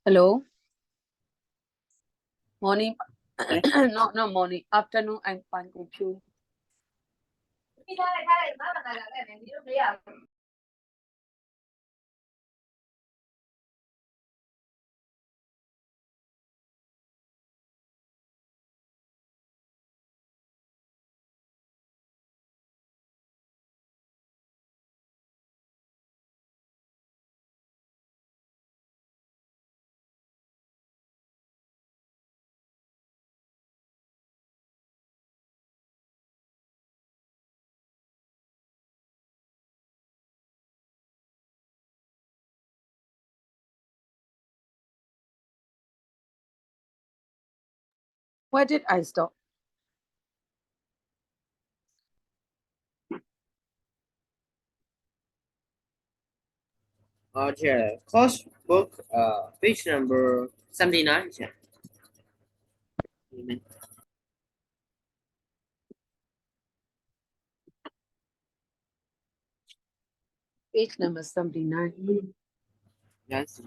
Hello, morning. Yes. Not morning. Afternoon. I'm fine. Thank you. Where did I stop? Okay. Course book, page number 79. Yeah. Page number 79. Yes.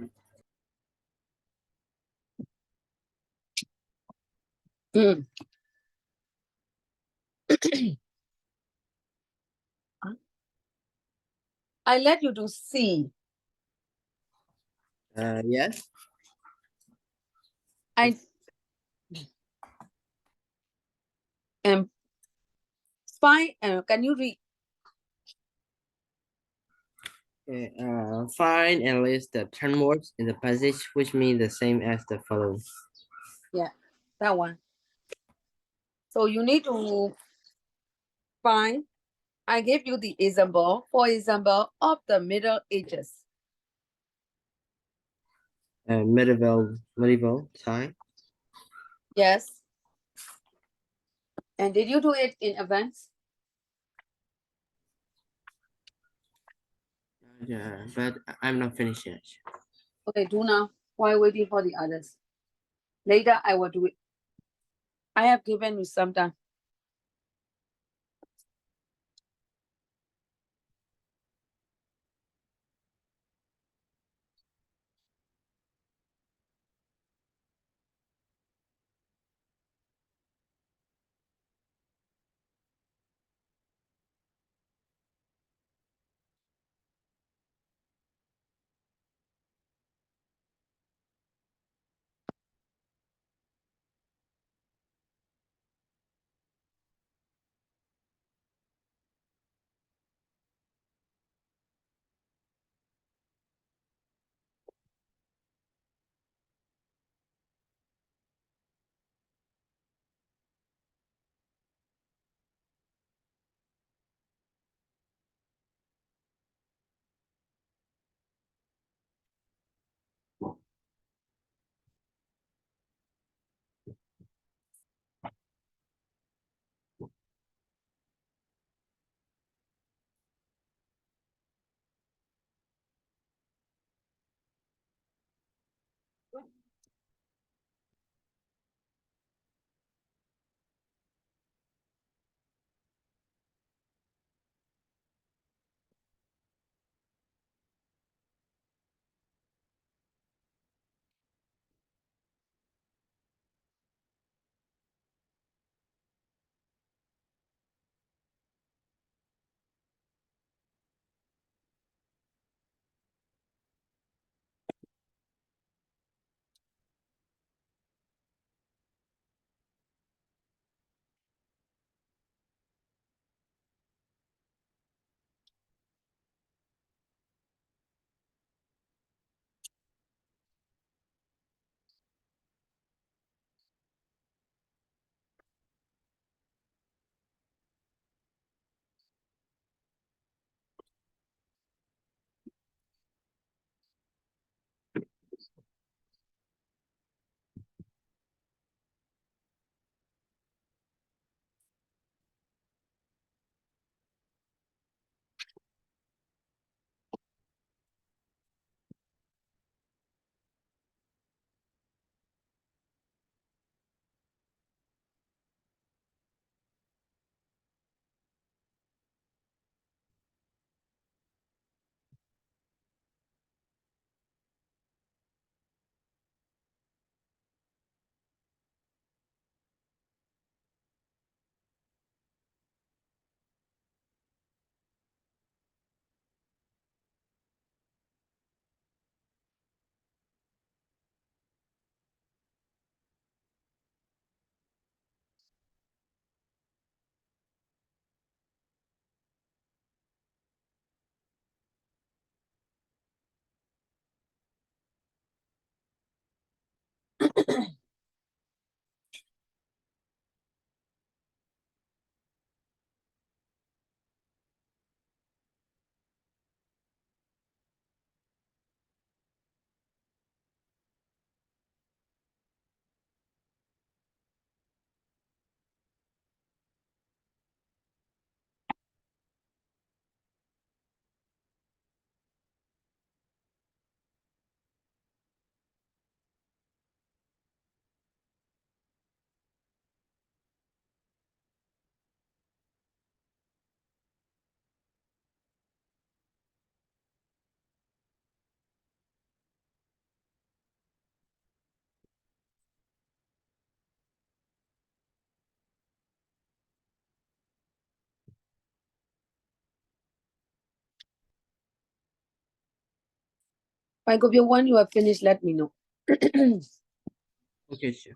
Mm. I let you to see. Yes. I am fine. Can you read? Okay. Find and list the 10 words in the passage which mean the same as the following. Yeah, that one. So you need to find. I gave you the example. For example, of the Middle Ages. Medieval time. Yes. And did you do it in advance? Yeah, but I'm not finished yet. Okay, do now. While waiting for the others. Later, I will do it. I have given you some time. I go you when you have finished, let me know. Okay, sure.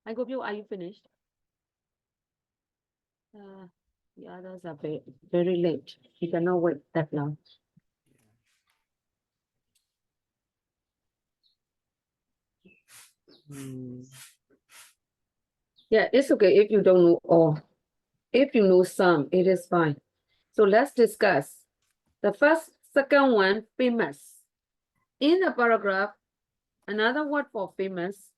I hope you are you finished? The others are very late. You cannot wait that long. Hmm. Yeah, it's okay if you don't know all. If you know some, it is fine. So let's discuss. The second one, famous. In the paragraph, another word for famous.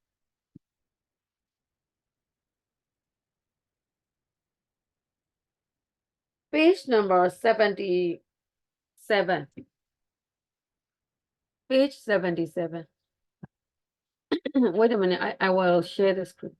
Page number 77. Page 77. Wait a minute, I will share the screen.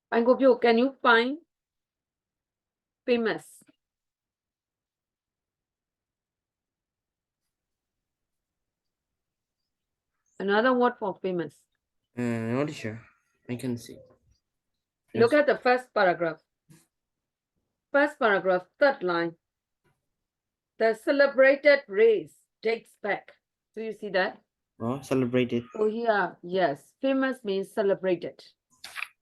I hope you can you find famous? Another word for famous. Not sure. I can see. Look Yes. at the first paragraph. First paragraph, third line. The celebrated race dates back. Do you see that? or celebrated. So here, yes, famous means celebrated,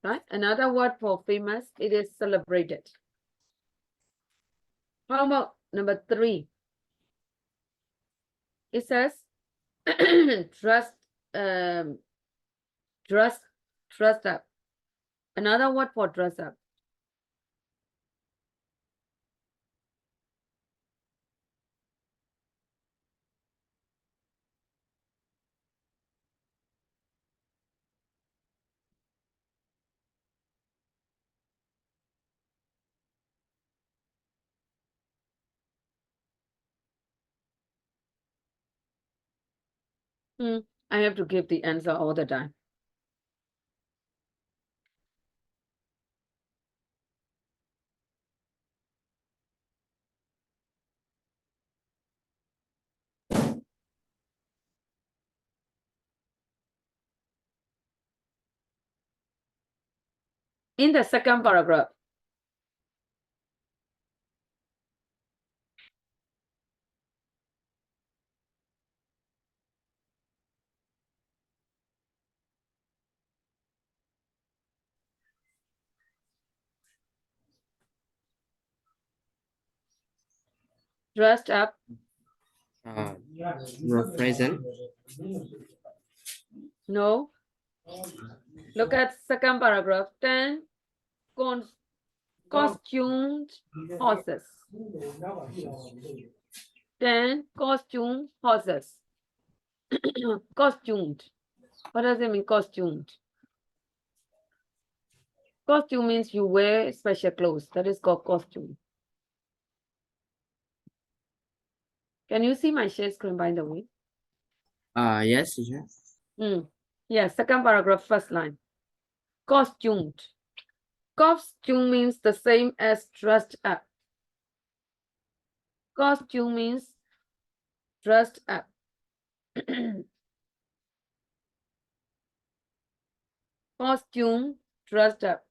right? Another word for famous, it is celebrated. How about number 3? It says dressed, dressed up. Another word for dress up. I have to give the answer all the time. In the second paragraph, dressed up, Present. no. Look at second paragraph, 10 costumed horses. 10 costumed horses. Costumed. What does it mean, costumed? Costume means you wear special clothes. That is called costume. Can you see my share screen, by the way? Yes, teacher. Yes, second paragraph, first line. Costumed. Costume means the same as dressed up. Costume means dressed up. Costume, dressed up.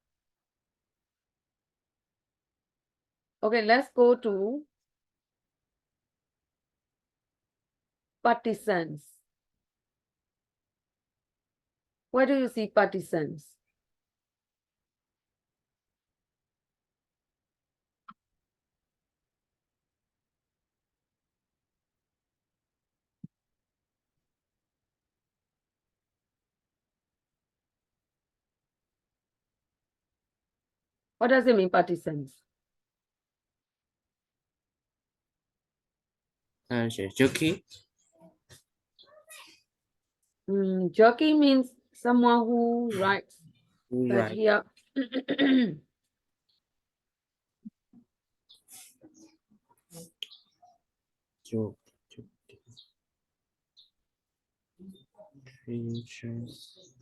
Okay, let's go to partisans. Where do you see partisans? What does it mean, partisans? Jockey. Jockey means someone who rides. But Right. here, Joke. Creatures.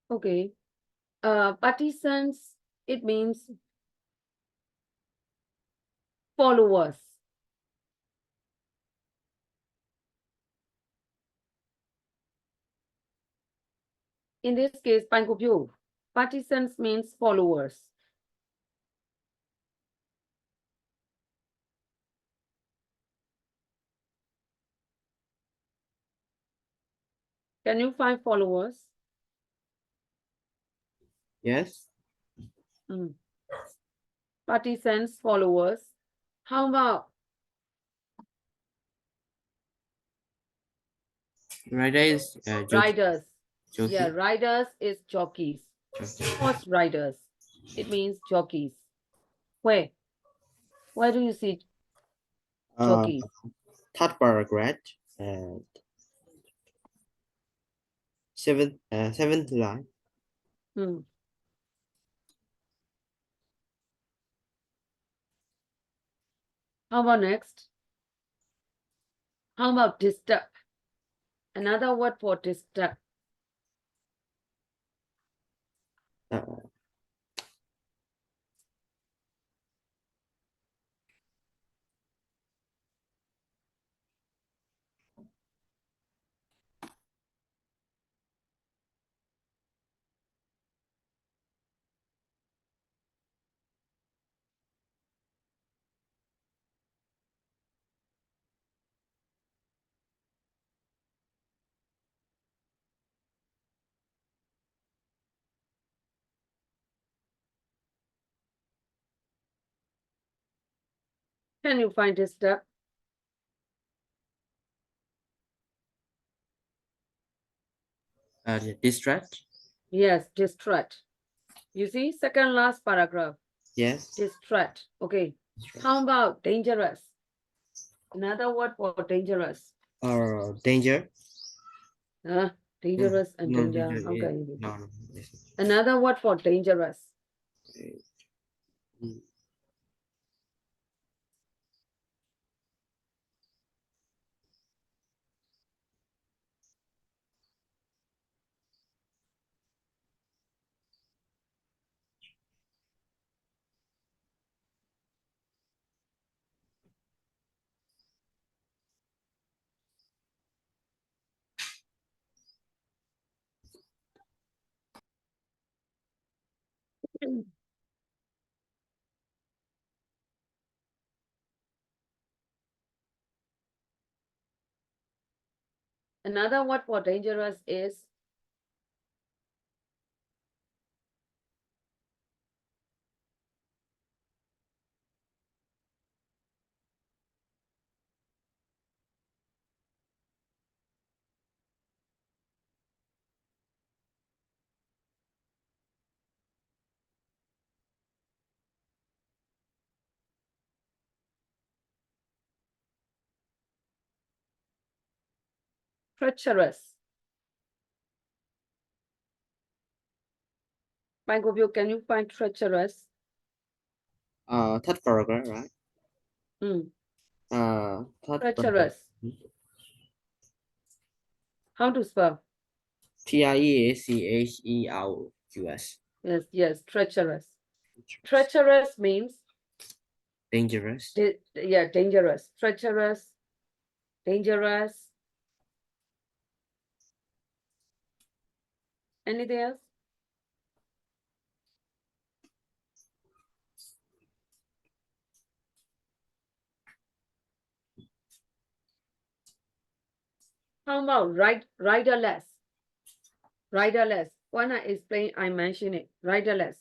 okay, partisans, it means followers. In this case, Pankupyo, partisans means followers. Can you find followers? Yes. Partisans, followers. How about Rider is jockey. riders? Jockey. Yeah, riders is jockeys. Jockey. Horse riders. It means jockeys. Where? Where do you see jockeys? Third paragraph and seventh line. Hmm. How about next? How about disturb? Another word for disturb. Uh, Can you find disturb? Distract. Yes, distract. You see, second last paragraph. Yes. Distract. Okay. How about dangerous? Another word for dangerous. Danger. Dangerous and No, danger. danger. Okay. No. Another word for dangerous. Mm. Another word for dangerous is treacherous. Mike of you, can you find treacherous? Third paragraph, right? Hmm. Third paragraph. Treacherous. How to spell? Treacherous. Yes, treacherous. Treacherous means Dangerous. dangerous. Treacherous, dangerous. Anything else? How about riderless? Riderless. When I explain, I mention it. Riderless.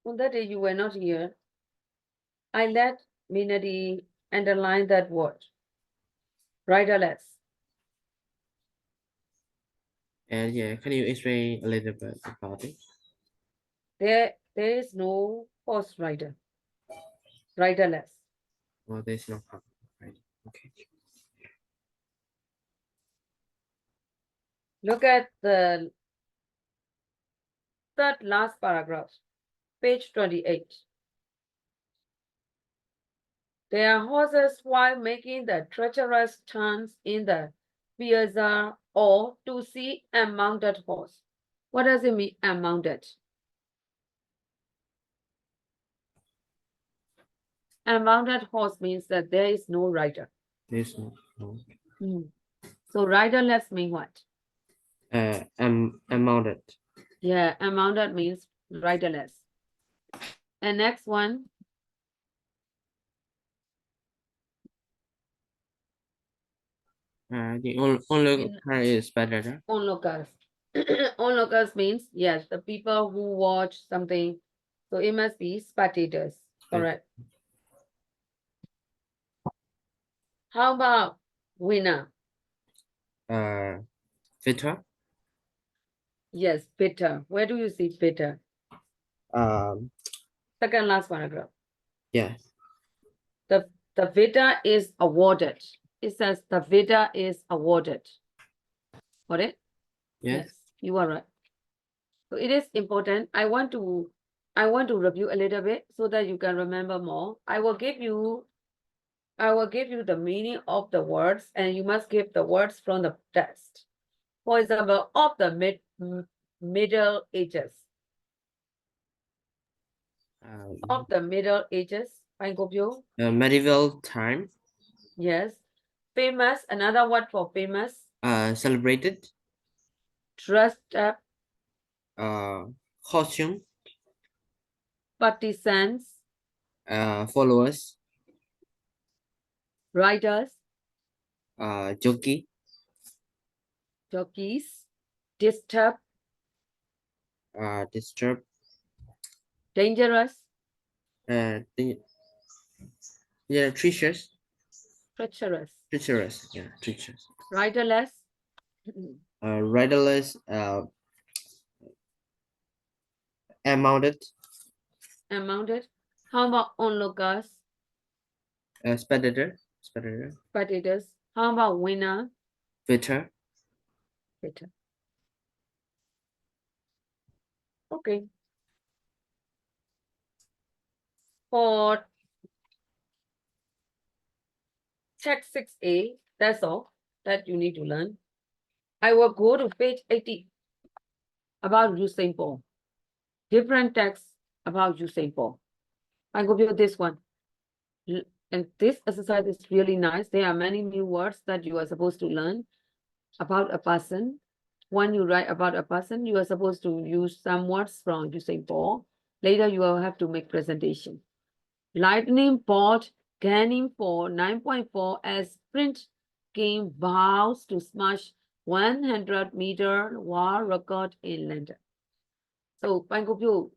On that day you were not here, I let Minadi underline that word. Riderless. And yeah, can you explain a little bit about it? There is no horse rider. Riderless. Well, there's no problem, right? Okay. Look at the third last paragraph, page 28. There are horses while making the treacherous turns in the piazza or to see a mounted horse. What does it mean, a mounted? A mounted horse means that there is no rider. There's no. So riderless mean what? Mounted. Yeah, a mounted means riderless. And next one, The onlooker is better. onlookers. Onlookers means, yes, the people who watch something. So it must be spectators, correct? How about winner? Bitter. Yes, bitter. Where do you see bitter? Um, Second last paragraph. yeah. The Veda is awarded. It says the Veda is awarded. Got it? Yes. You are right. So it is important. I want to review a little bit so that you can remember more. I will give you the meaning of the words, and you must give the words from the text. For example, of the Middle Ages. Of the Middle Ages. Medieval time. Yes. Famous, another word for famous. Celebrated. Dressed up. Costume. Partisans. Followers. Riders. Jockey. Jockeys. Disturb. Disturb. Dangerous. Yeah, treacherous. Treacherous. Treacherous. Yeah, treacherous. Riderless. Riderless. Unmounted. Unmounted. How about onlookers? Spectator. Spectator. Spectators. How about winner? Bitter. Bitter. Okay. For check 6A, that's all that you need to learn. I will go to page 80 about Usain Bolt. Different texts about Usain Bolt. I go to this one. And this exercise is really nice. There are many new words that you are supposed to learn about a person. When you write about a person, you are supposed to use some words from Usain Bolt. Later, you will have to make presentation. Lightning Bolt gaining for 9.4 as sprint game vows to smash 100-meter world record in London. So, Pangopyo,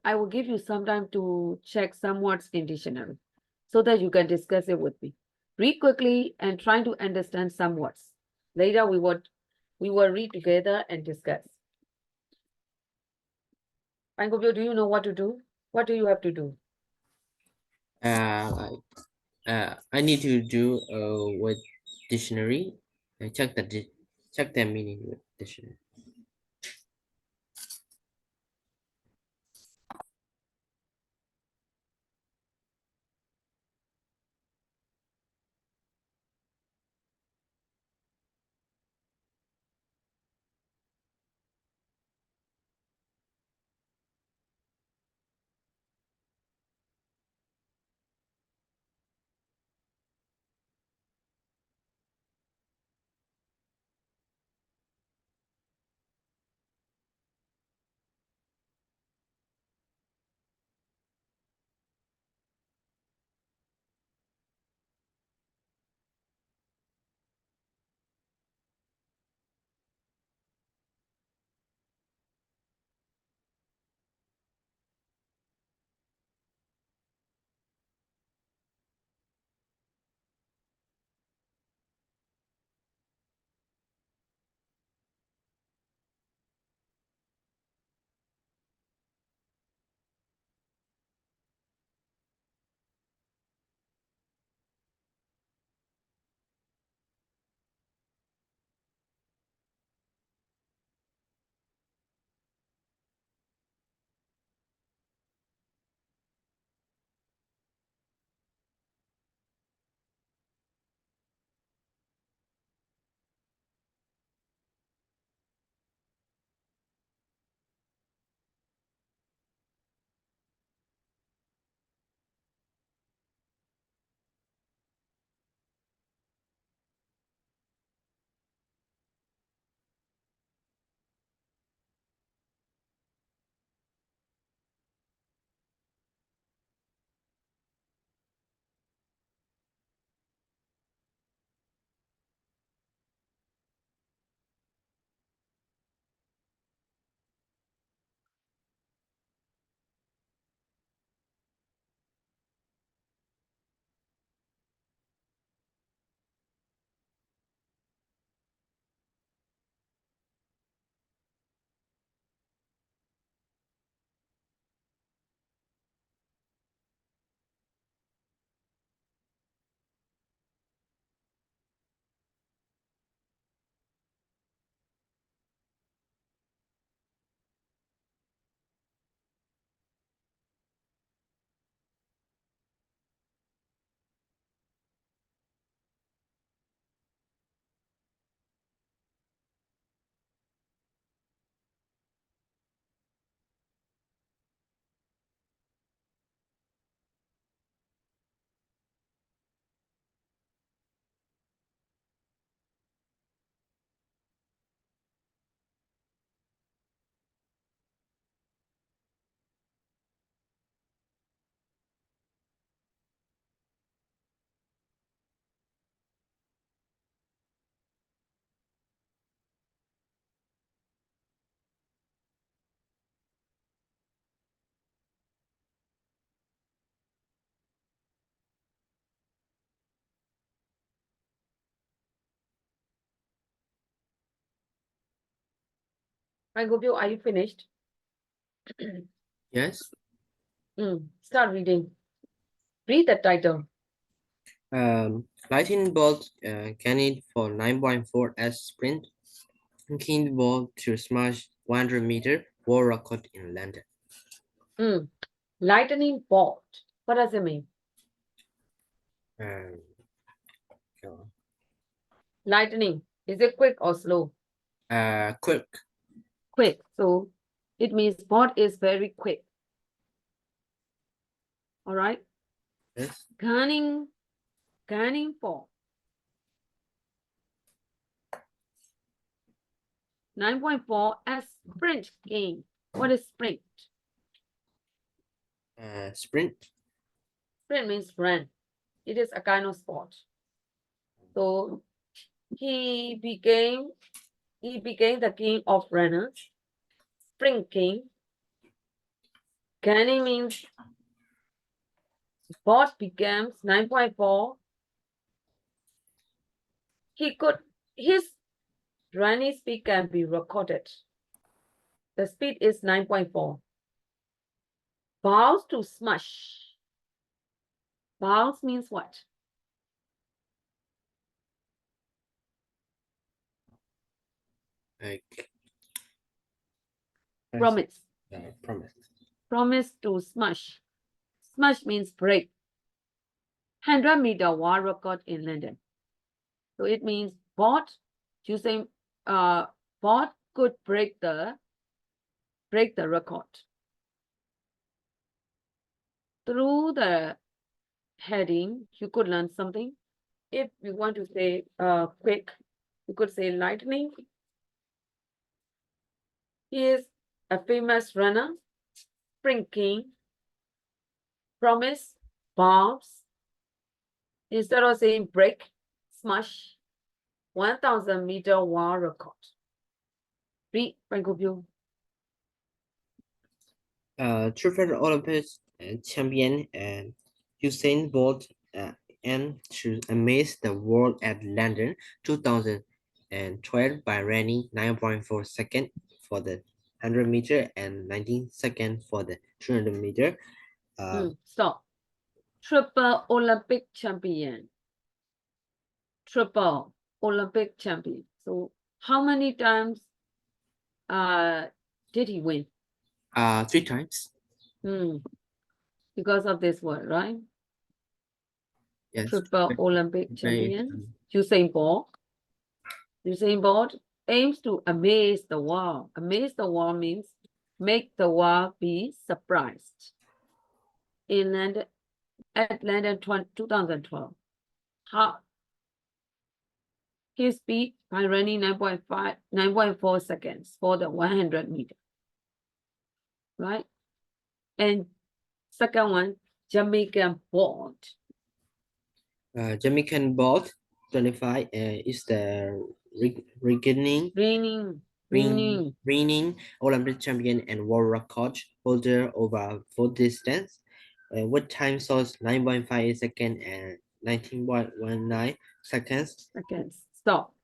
I will give you some time to check some words in dictionary so that you can discuss it with me. Read quickly and try to understand some words. Later, we will read together and discuss. Pangopyo, do you know what to do? What do you have to do? I need to do with dictionary. Check the meaning with dictionary. I hope you, are you finished? Yes. Start reading. Read the title. Lightning bolt candidate for 9.4 s sprint. King ball to smash 100-meter world record in London. Lightning bolt. What does it mean? Um, go Lightning. Is it quick or slow? Quick. Quick. So it means bolt is very quick. All right. Yes. Gunning ball. 9.4 as sprint game. What is sprint? Sprint. Sprint means run. It is a kind of sport. So he became the king of runners. Sprint king. Gunning means bolt becomes 9.4. His running speed can be recorded. The speed is 9.4. Bounce to smash. Bounce means what? Like Promise. promise. Promise to smash. Smash means break. 100-meter world record in London. So it means bot using bot could break the record. Through the heading, you could learn something. If you want to say quick, you could say lightning. He is a famous runner. Spring king. Promise. Bombs. Instead of saying break, smash. 1,000-meter world record. Read, Frank of you. Triple Olympics champion Usain Bolt and to amaze the world at London 2012 by running 9.4 seconds for the 100 meter and 19 seconds for the 200 meter. Stop. Triple Olympic champion. Triple Olympic champion. So how many times did he win? 3 times. Because of this word, right? Yes. Triple Olympic champion. Usain Bolt. Usain Bolt aims to amaze the world. Amaze the world means make the world be surprised. In London, at London 2012. How his speed by running 9.4 seconds for the 100 meter. Right? And second one, Jamaican Bolt. Jamaican Bolt 25 is the reigning Olympic champion and world record holder over full distance. With time source 9.5 seconds and 19.19 seconds. Stop.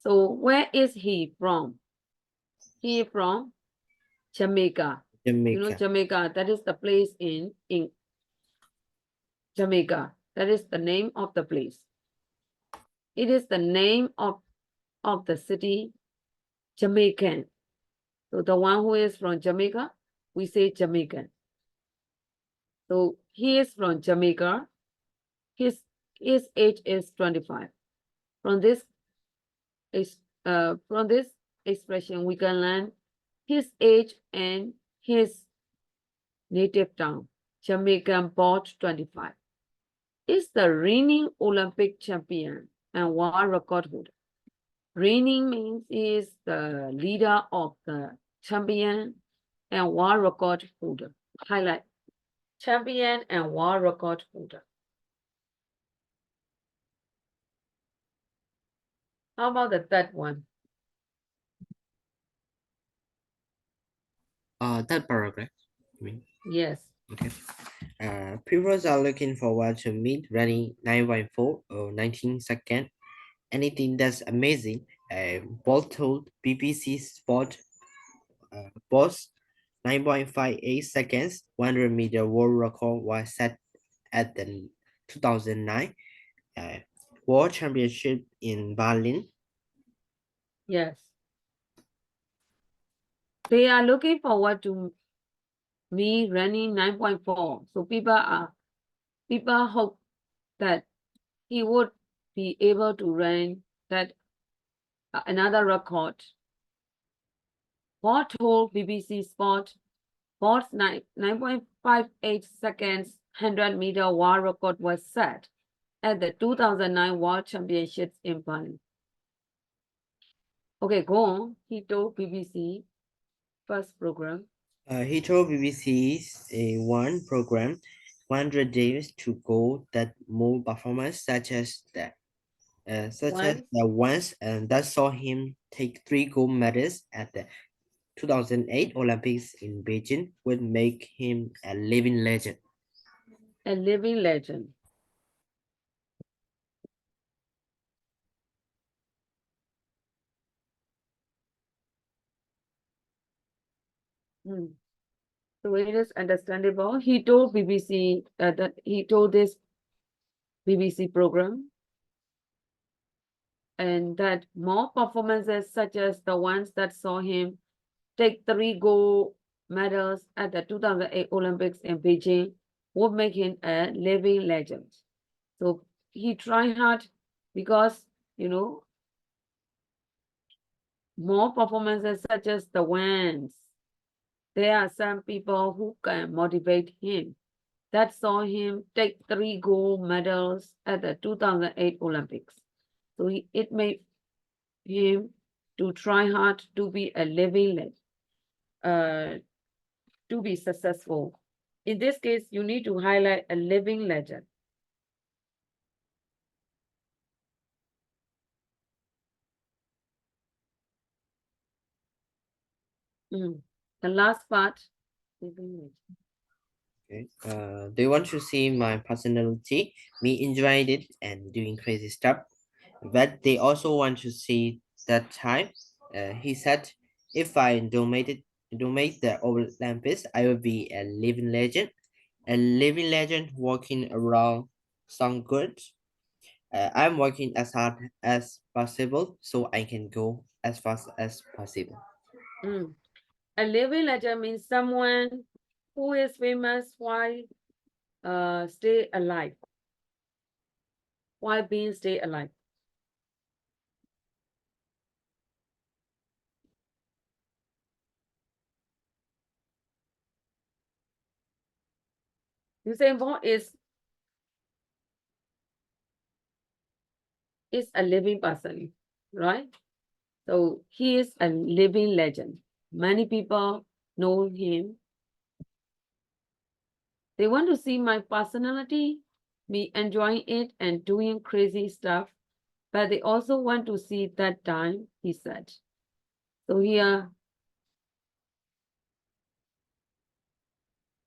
So where is he from? He is from Jamaica. Jamaica. You know Jamaica, that is the place in Jamaica. That is the name of the place. It is the name of the city, Jamaican. So the one who is from Jamaica, we say Jamaican. So he is from Jamaica. His age is 25. From this expression, we can learn his age and his native town, Jamaican Bolt 25. Is the reigning Olympic champion and world record holder. Reigning means he is the leader of the champion and world record holder. Highlight champion and world record holder. How about the third one? That paragraph. You mean? Yes. Okay. People are looking forward to meet running 9.4 or 19 seconds. Anything that's amazing. Bolt told BBC Sport both 9.58 seconds 100-meter world record was set at the 2009 World Championship in Berlin. Yes. They are looking forward to me running 9.4. So people hope that he would be able to run that another record. Paul told BBC Sport, Paul's 9.58 seconds 100-meter world record was set at the 2009 World Championships in Berlin. Okay, go on. He told BBC first program. He told BBC's one program 100 days to go that more performance such as the ones that saw him take 3 gold medals at the 2008 Olympics in Beijing would make him a living legend. A living legend. So it is understandable. He told BBC that he told this BBC program and that more performances such as the ones that saw him take 3 gold medals at the 2008 Olympics in Beijing would make him a living legend. So he tried hard because, more performances such as the ones, there are some people who can motivate him that saw him take 3 gold medals at the 2008 Olympics. So it made him to try hard to be a living legend, to be successful. In this case, you need to highlight a living legend. The last part, living legend. Okay. They want to see my personality, me enjoying it and doing crazy stuff. But they also want to see that time. He said, if I don't make the Olympics, I will be a living legend. A living legend walking around sound good. I'm working as hard as possible so I can go as fast as possible. A living legend means someone who is famous while stay alive. While being stay alive. Usain Bolt is a living person, right? So he is a living legend. Many people know him. They want to see my personality, me enjoying it and doing crazy stuff, but they also want to see that time, he said. So here,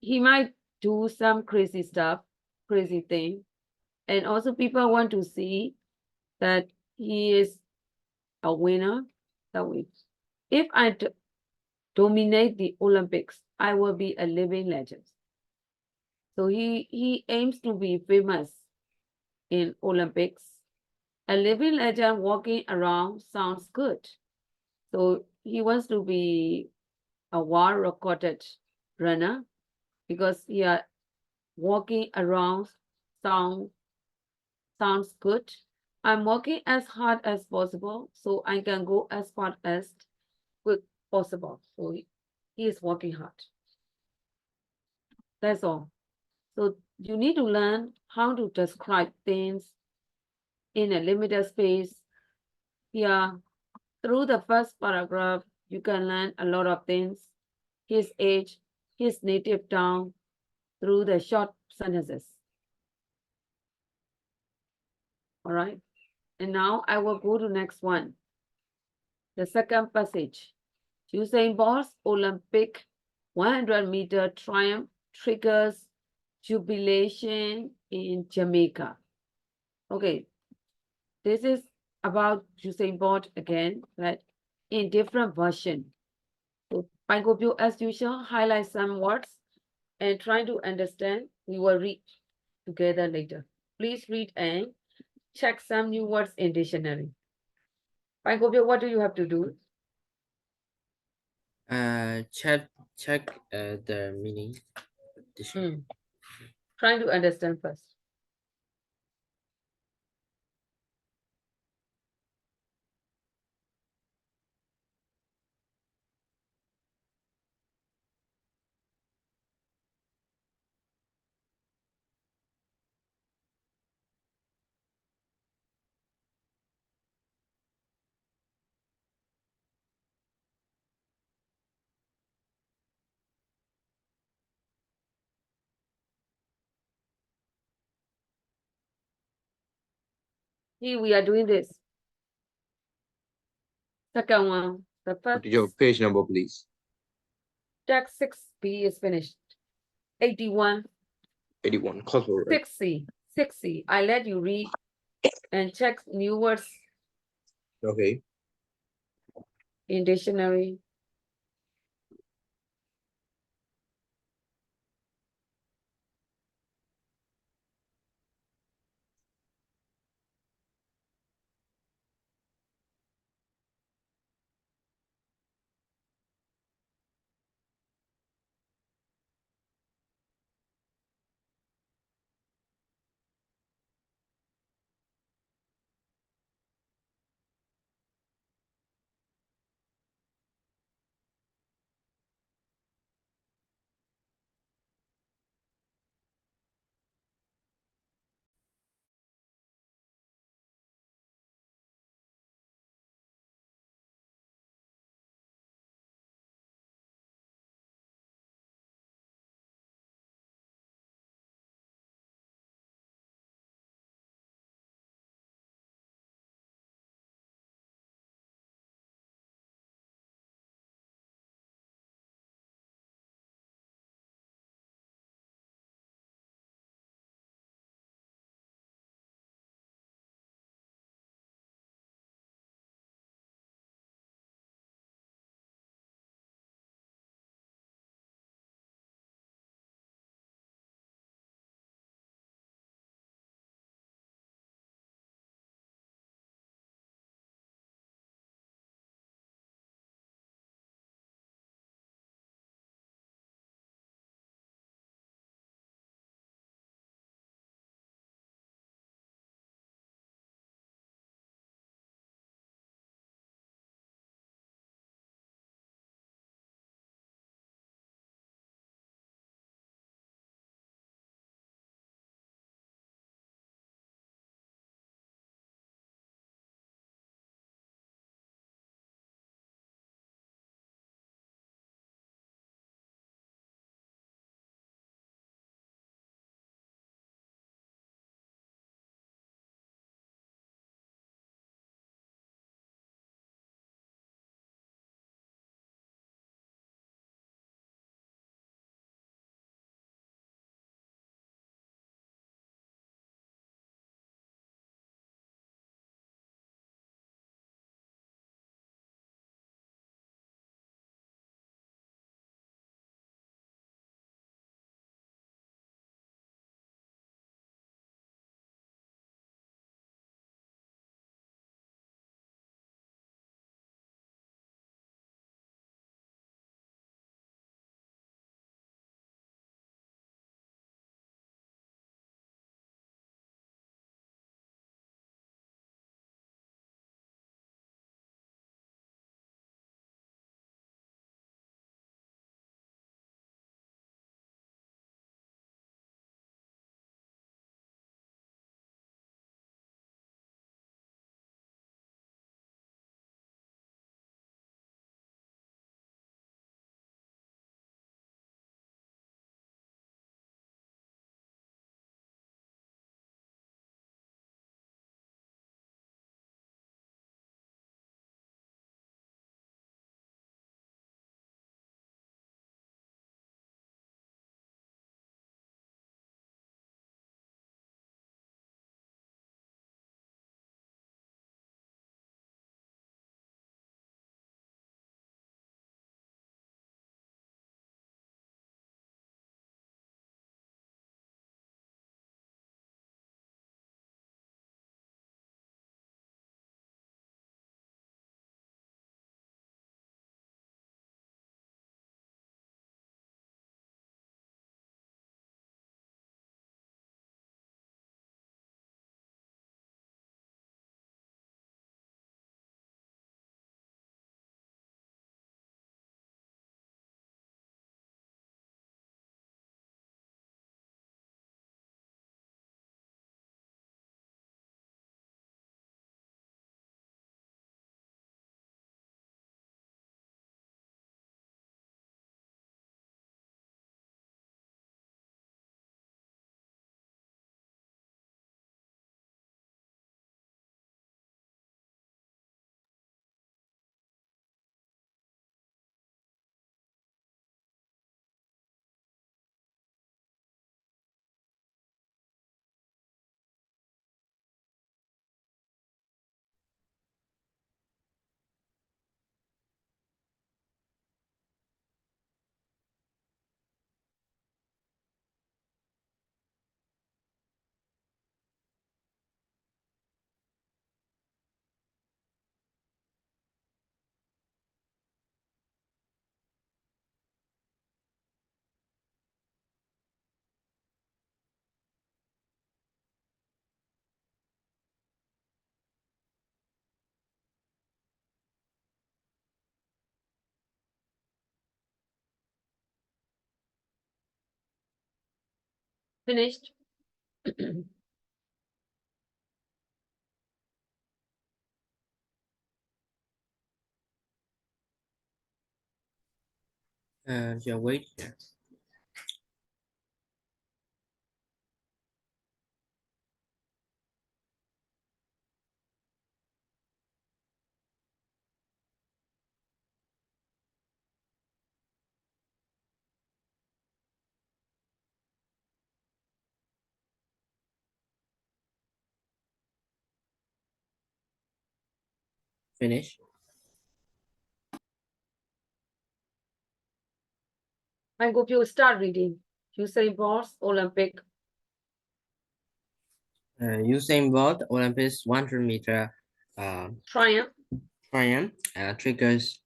he might do some crazy stuff, crazy thing, and also people want to see that he is a winner. That way, if I dominate the Olympics, I will be a living legend. So he aims to be famous in Olympics. A living legend walking around sounds good. So he wants to be a world recorded runner because walking around sounds good. I'm working as hard as possible so I can go as far as quick possible. So he is working hard. That's all. So you need to learn how to describe things in a limited space. Here, through the first paragraph, you can learn a lot of things. His age, his native town, through the short sentences. All right. And now I will go to next one. The second passage. Usain Bolt's Olympic 100-meter triumph triggers jubilation in Jamaica. Okay, this is about Usain Bolt again, but in different version. So I hope you, as usual, highlight some words and try to understand. We will read together later. Please read and check some new words in dictionary. I hope you, what do you have to do? Check the meaning. Trying to understand first. Here we are doing this. Second one, the first Your page number, please. text 6B is finished. 81, 81. Cultural, right? 6C, 6C. I let you read and check new words Okay. in dictionary. Finished? Yeah, wait. Finish. I hope you start reading. Usain Bolt's Olympic Usain Bolt Olympics 100-meter triumph, triumph triggers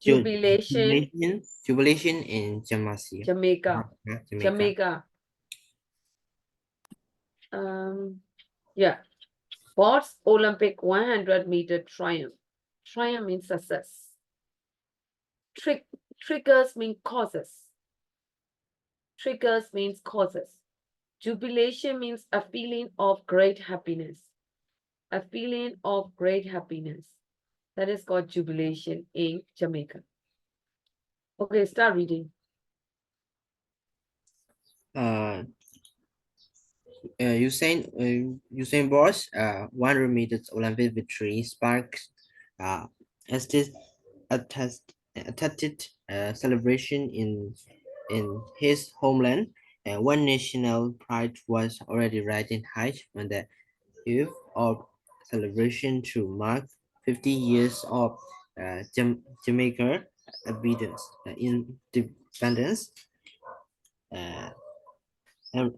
jubilation, jubilation in Jamaica. Jamaica. Jamaica. Jamaica. Yeah. Bolt's Olympic 100-meter triumph. Triumph means success. Triggers mean causes. Triggers means causes. Jubilation means a feeling of great happiness. A feeling of great happiness. That is called jubilation in Jamaica. Okay, start reading. Usain Bolt's 100 meters Olympic victory sparked as this attested celebration in his homeland. One national pride was already riding high on the eve of celebration to mark 50 years of Jamaica independence. Uh, and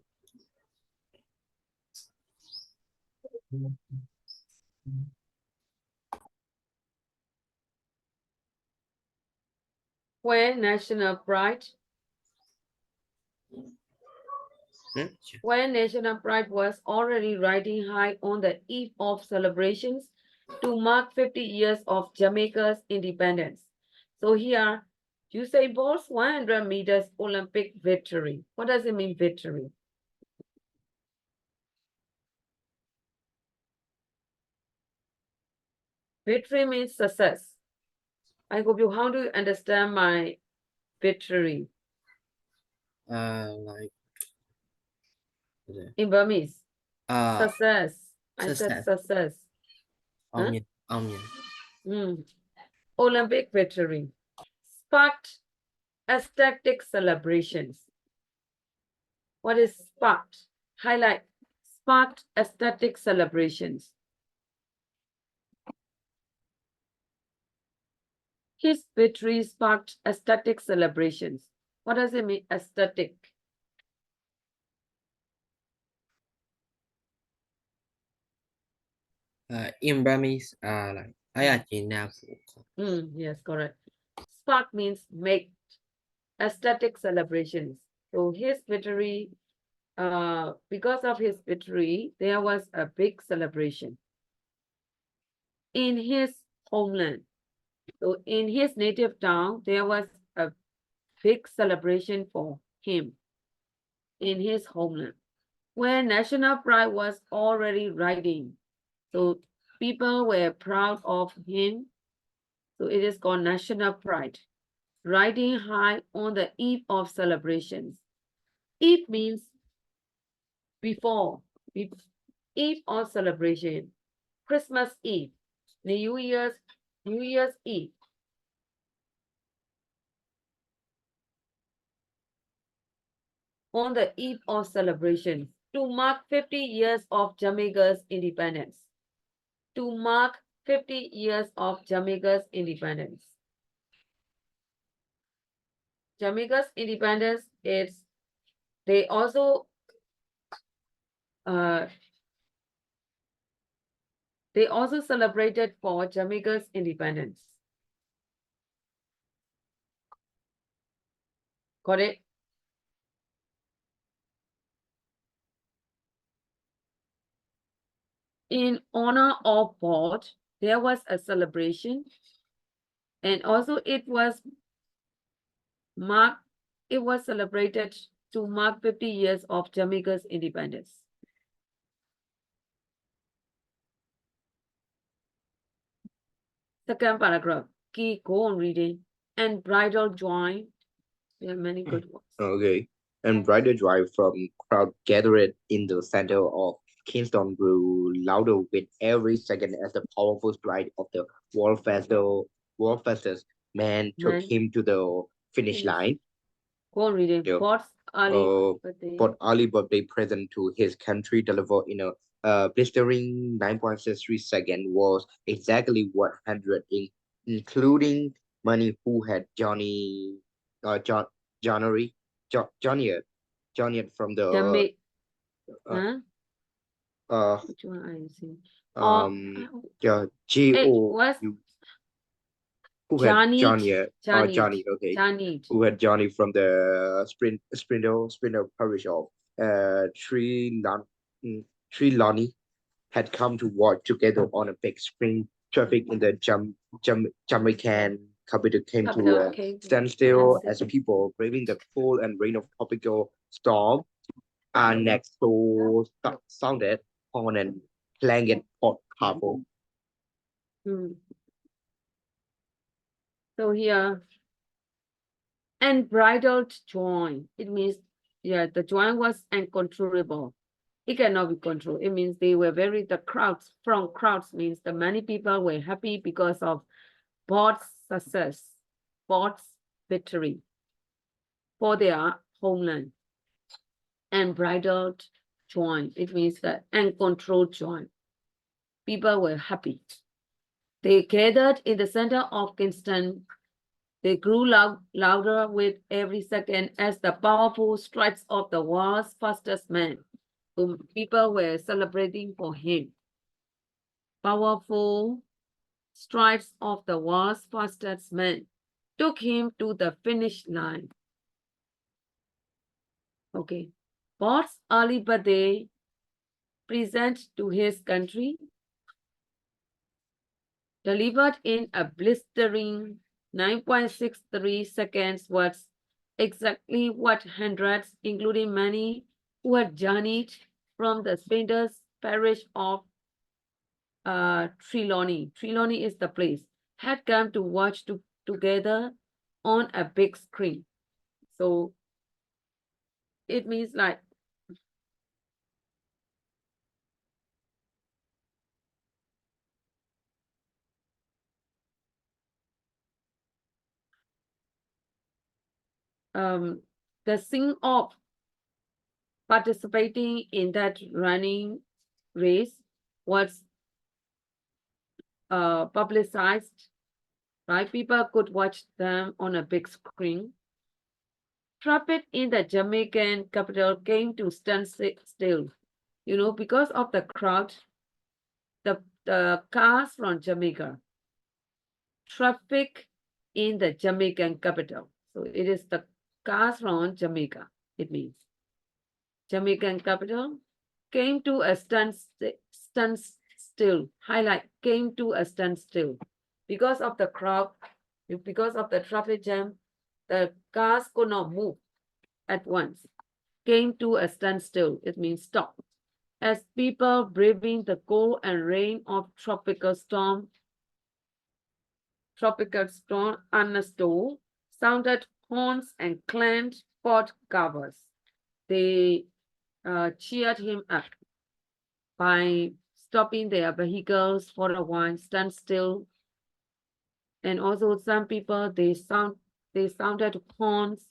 When national pride was already riding high on the eve of celebrations to mark 50 years of Jamaica's independence. So here, Usain Bolt's 100 meters Olympic victory. What does it mean, victory? Victory means success. I hope you, how do you understand my victory like in Burmese? uh Success. I said success. success. Huh? Olympic victory sparked ecstatic celebrations. What is sparked? Highlight sparked ecstatic celebrations. His victory sparked ecstatic celebrations. What does it mean, ecstatic? In Burmese, like Yes, correct. Spark means make ecstatic celebrations. So his victory, because of his victory, there was a big celebration in his homeland. So in his native town, there was a big celebration for him in his homeland, where national pride was already riding. So people were proud of him. So it is called national pride, riding high on the eve of celebrations. Eve means before, eve of celebration. Christmas Eve, New Year's Eve. On the eve of celebration to mark 50 years of Jamaica's independence. To mark 50 years of Jamaica's independence. Jamaica's independence is, they also celebrated for Jamaica's independence. Got it? In honor of Bolt, there was a celebration, and also it was celebrated to mark 50 years of Jamaica's independence. Second paragraph, key, go on reading. And bridal joy. There are many good ones. Okay. And brighter drive from crowd gathered in the center of Kingston grew louder with every second as the powerful stride of the world fastest man took Man. him to the finish line. Go on reading. Yeah. What's Ali birthday? But early birthday present to his country delivered in a blistering 9.63 second was exactly 100 including money who had Johnny Johnny from the Jamaica. uh, Huh? uh Which one are you seeing? yeah Hey, GO what's who had Johnny? Johnny, okay, Johnny. who had Johnny from the Sprinter parish of Trelawney had come to work together on a big spring. Traffic in the Jamaican capital came to a standstill as people braving the cold and rain of tropical storm. And next door sounded horn and clanged Port Harbour. So here, and bridled joy. It means, yeah, the joy was uncontrollable. It cannot be controlled. It means they were the crowds means the many people were happy because of Bot's success, Bot's victory for their homeland. And bridled joy. It means that uncontrolled joy. People were happy. They gathered in the center of Kingston. They grew louder with every second as the powerful strides of the world's fastest man, whom people were celebrating for him. Powerful strides of the world's fastest man took him to the finish line. Okay. Bot's early birthday present to his country, delivered in a blistering 9.63 seconds, was exactly what hundreds, including many who had journeyed from the Spanish parish of Trelawney. Trelawney is the place, had come to watch together on a big screen. So it means like the scene of participating in that running race was publicized, right? People could watch them on a big screen. Traffic in the Jamaican capital came to stand still, because of the crowd, the cars from Jamaica. Traffic in the Jamaican capital. So it is the cars from Jamaica, it means. Jamaican capital came to a standstill. Highlight, came to a standstill. Because of the crowd, because of the traffic jam, the cars could not move at once. Came to a standstill, it means stop. As people braving the cold and rain of tropical storm Ernesto sounded horns and clanged pot covers. They cheered him up by stopping their vehicles for a while, stand still. And also some people, they sounded horns.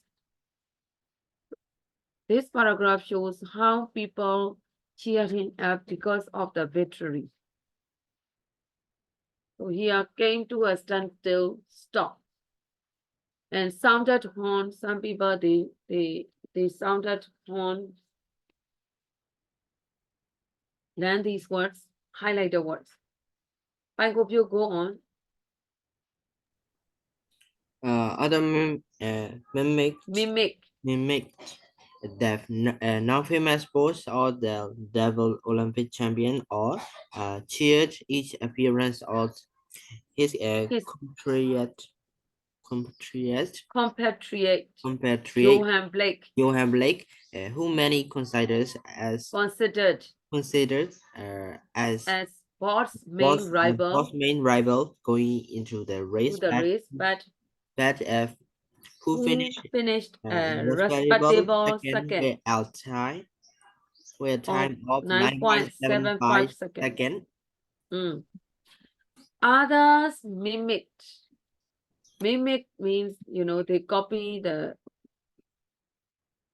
This paragraph shows how people cheered him up because of the victory. So here came to a standstill, stop. And sounded horns. Some people they sounded horns. Learn these words, highlight the words. I hope you go on. Other mimic the now famous sports or the devil Olympic champion or cheered each appearance of his compatriot compatriot compatriot compatriot Johann Blake Johann Blake, who many considers considered as as Bot's main rival Bot's main rival going into the to race, the race, but but who who finished finished respectable respectable second with a of time of 9.75 9.75 seconds. seconds. Mm. Others mimicked. Mimic means, you know, they copy the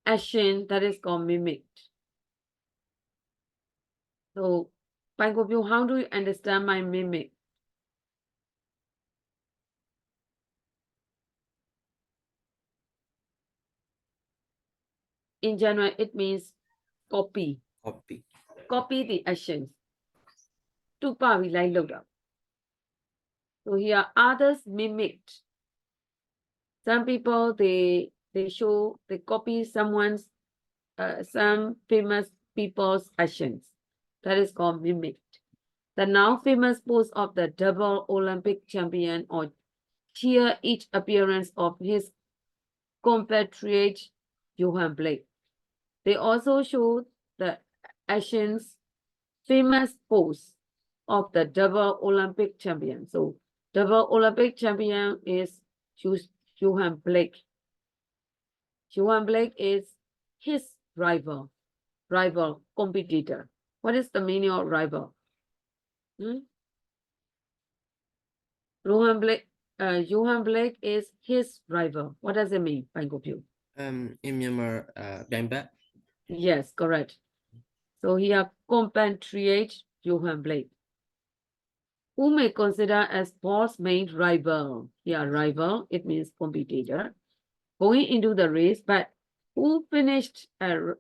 action that is called mimicked. So, Pankopyo, how do you understand my mimic? In general, it means copy. Copy the actions. Tupa we like load up. So here others mimicked. Some people they copy someone's some famous people's actions. That is called mimicked. The now famous pose of the double Olympic champion or cheer each appearance of his compatriot Johann Blake. They also show the actions famous pose of the double Olympic champion. So double Olympic champion is Johann Blake. Johann Blake is his rival competitor. What is the meaning of rival? Johann Blake is his rival. What does it mean, Pankopyo? In Myanmar, Gamba. Yes, correct. So here, compatriot Johann Blake, who may consider as Paul's main rival. Here, rival, it means competitor, going into the race, but who finished a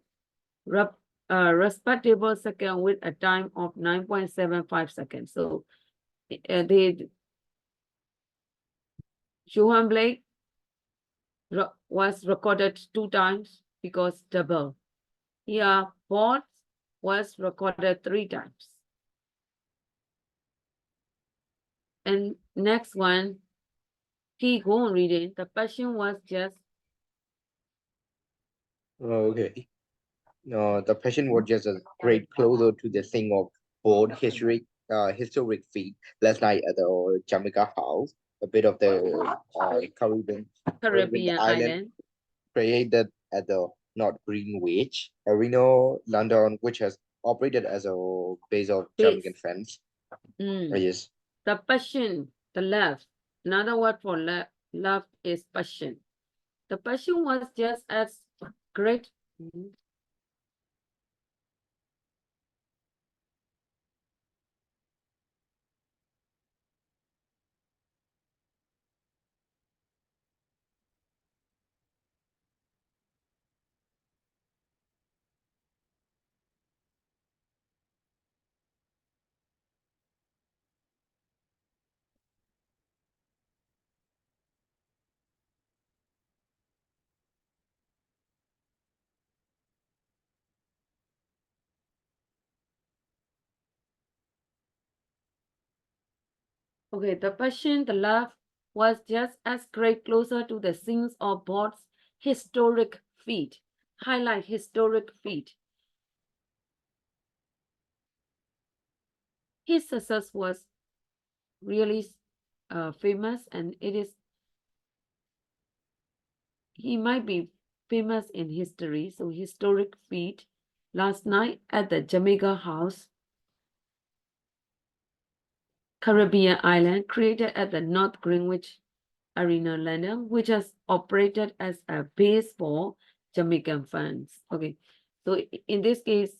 respectable second with a time of 9.75 seconds. So, Johann Blake was recorded 2 times because double. Here, Paul was recorded 3 times. And next one, keep on reading. The passion was just. Okay. No, the passion was just a great closer to the thing of both historic feat last night at the Jamaica House, a bit of the Caribbean island created at the North Greenwich Arena, London, which has operated as a base of Jamaican fans. Yes. The passion, the love. Another word for love is passion. The passion was just as great. Okay, the passion, the love was just as great closer to the scenes of Bot's historic feat. Highlight historic feat. His success was really famous, and he might be famous in history. So historic feat last night at the Jamaica House, Caribbean island, created at the North Greenwich Arena, London, which has operated as a base for Jamaican fans. Okay, so in this case,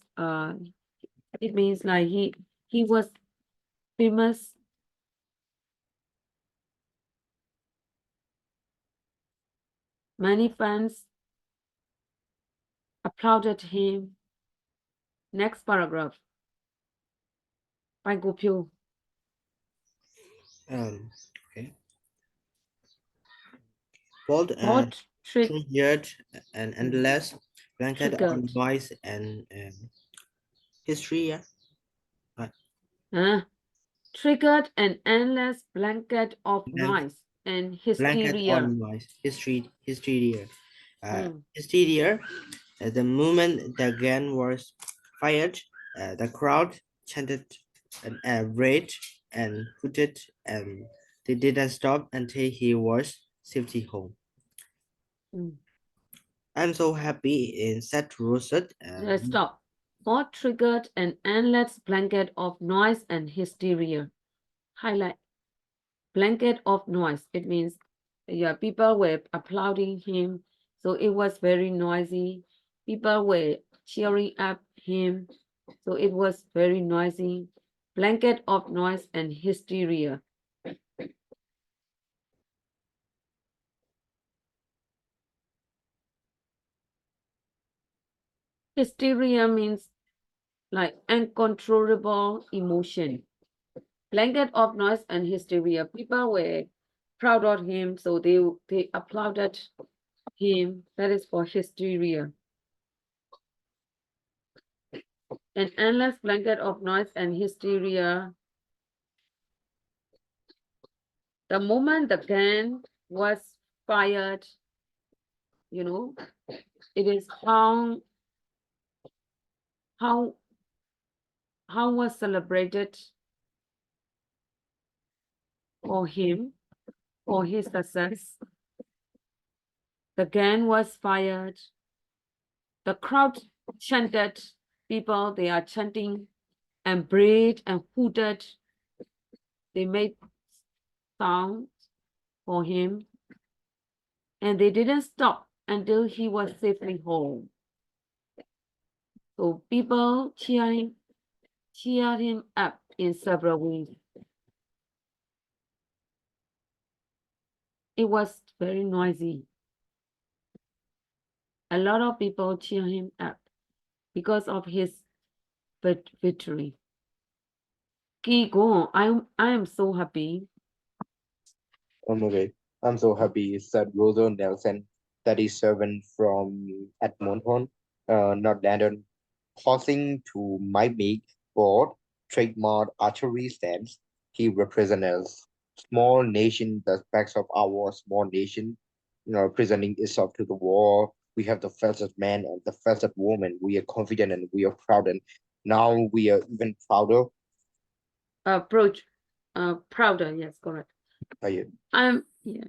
it means like he was famous. Many fans applauded him. Next paragraph. By Gopyo. Okay. Bold triggered and endless blanket on noise and history. Yeah. Triggered an endless blanket of noise. and Blanket hysteria. on noise. Hysteria. Hmm. Hysteria. The moment the gun was fired, the crowd chanted and raged and hooted, and they didn't stop until he was safely home. Hmm. I'm so happy in said Rosette. Stop. What triggered an endless blanket of noise and hysteria? Highlight. Blanket of noise. It means, yeah, people were applauding him, so it was very noisy. People were cheering up him, so it was very noisy. Blanket of noise and hysteria. Hysteria means like uncontrollable emotion. Blanket of noise and hysteria. People were proud of him, so they applauded him. That is for hysteria. An endless blanket of noise and hysteria. The moment the gun was fired, you know, it is how was celebrated for him, for his success. The gun was fired. The crowd chanted. People, they are chanting and brayed and hooted. They made sounds for him. And they didn't stop until he was safely home. So people cheered him up in several ways. It was very noisy. A lot of people cheer him up because of his victory. Ki go, I am so happy. Okay. I'm so happy, said Rosa Nelson, 37 from Edmonton, North London, pausing to mimic board trademark archery stance. He represents small nation, the backs of our small nation, presenting itself to the war. We have the fastest man and the fastest woman. We are confident and we are proud, and now we are even prouder. Prouder, yes, correct. Yeah. Yeah.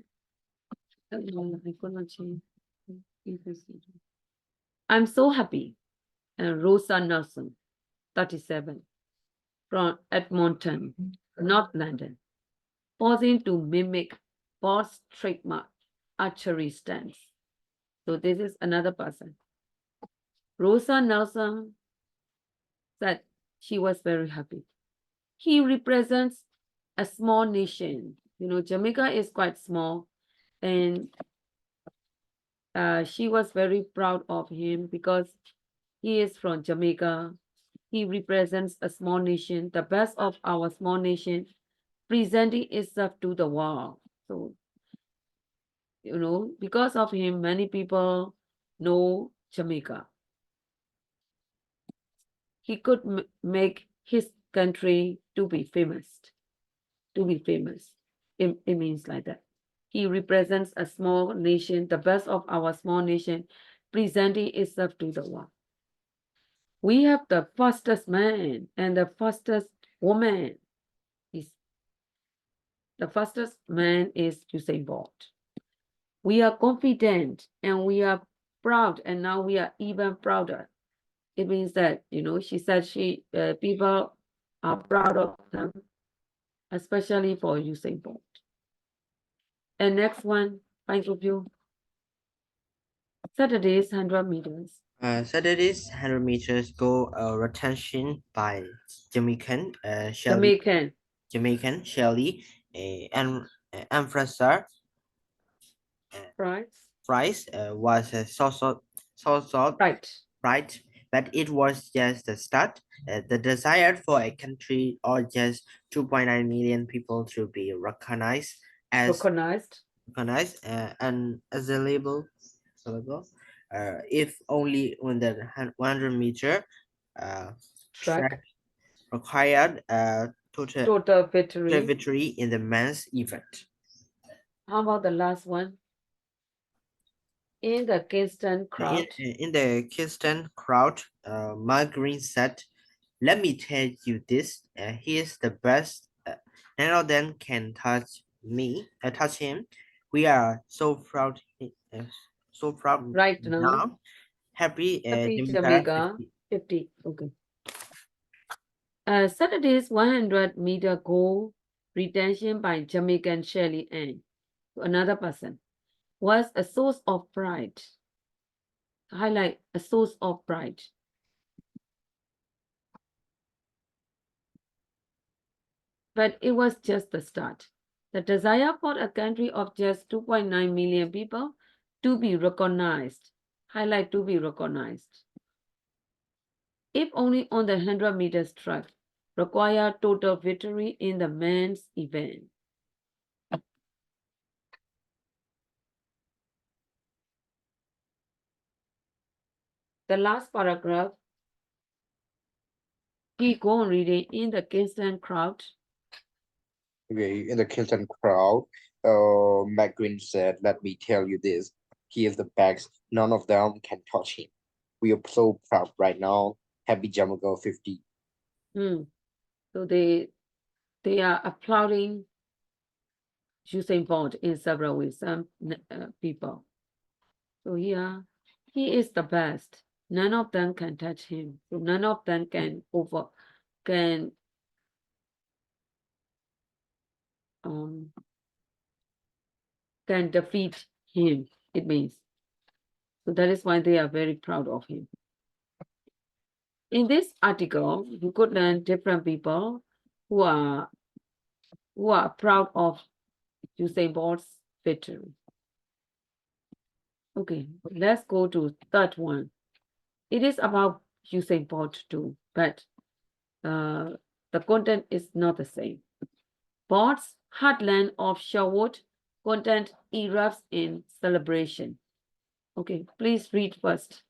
I could not change. I'm so happy. Rosa Nelson, 37, from Edmonton, North London, pausing to mimic boss trademark archery stance. So this is another person. Rosa Nelson said she was very happy. He represents a small nation. You know, Jamaica is quite small, and she was very proud of him because he is from Jamaica. He represents a small nation, the best of our small nation, presenting itself to the world. So, you know, because of him, many people know Jamaica. He could make his country to be famous. To be famous. It means like that. He represents a small nation, the best of our small nation, presenting itself to the world. We have the fastest man and the fastest woman. The fastest man is Usain Bolt. We are confident and we are proud, and now we are even prouder. It means that, you know, she said people are proud of them, especially for Usain Bolt. And next one, point of view. Saturday's 100 meters. Saturday's 100 meters go retention by Jamaican Shelly. Jamaican Shelly and Amfrasar price. was a so right, but it was just the start. The desire for a country or just 2.9 million people to be recognized and as a label, if only when the 100-meter track required total total victory. victory in the men's event. How about the last one? In the Kingston crowd. In the Kingston crowd, Mark Green said, "Let me tell you this. He is the best. None of them can touch him. We are so proud. So proud Right now, now. Happy Happy Jamaica Jamaica 50." 50. Okay. Saturday's 100-meter goal retention by Jamaican Shirley Ann, another person, was a source of pride. Highlight a source of pride. But it was just the start. The desire for a country of just 2.9 million people to be recognized. Highlight to be recognized. If only on the 100 meters track, require total victory in the men's event. The last paragraph, keep on reading in the Kingston crowd. Okay, in the Kingston crowd, McGreen said, "Let me tell you this. He is the best. None of them can touch him. We are so proud right now. Happy Jamaica 50." So they are applauding Usain Bolt in several ways. Some people. So here, he is the best. None of them can touch him. So none of them can can defeat him. It means. So that is why they are very proud of him. In this article, you could learn different people who are proud of Usain Bolt's victory. Okay, let's go to third one. It is about Usain Bolt too, but the content is not the same. Bolt's heartland of Sherwood content erupts in celebration. Okay, please read first.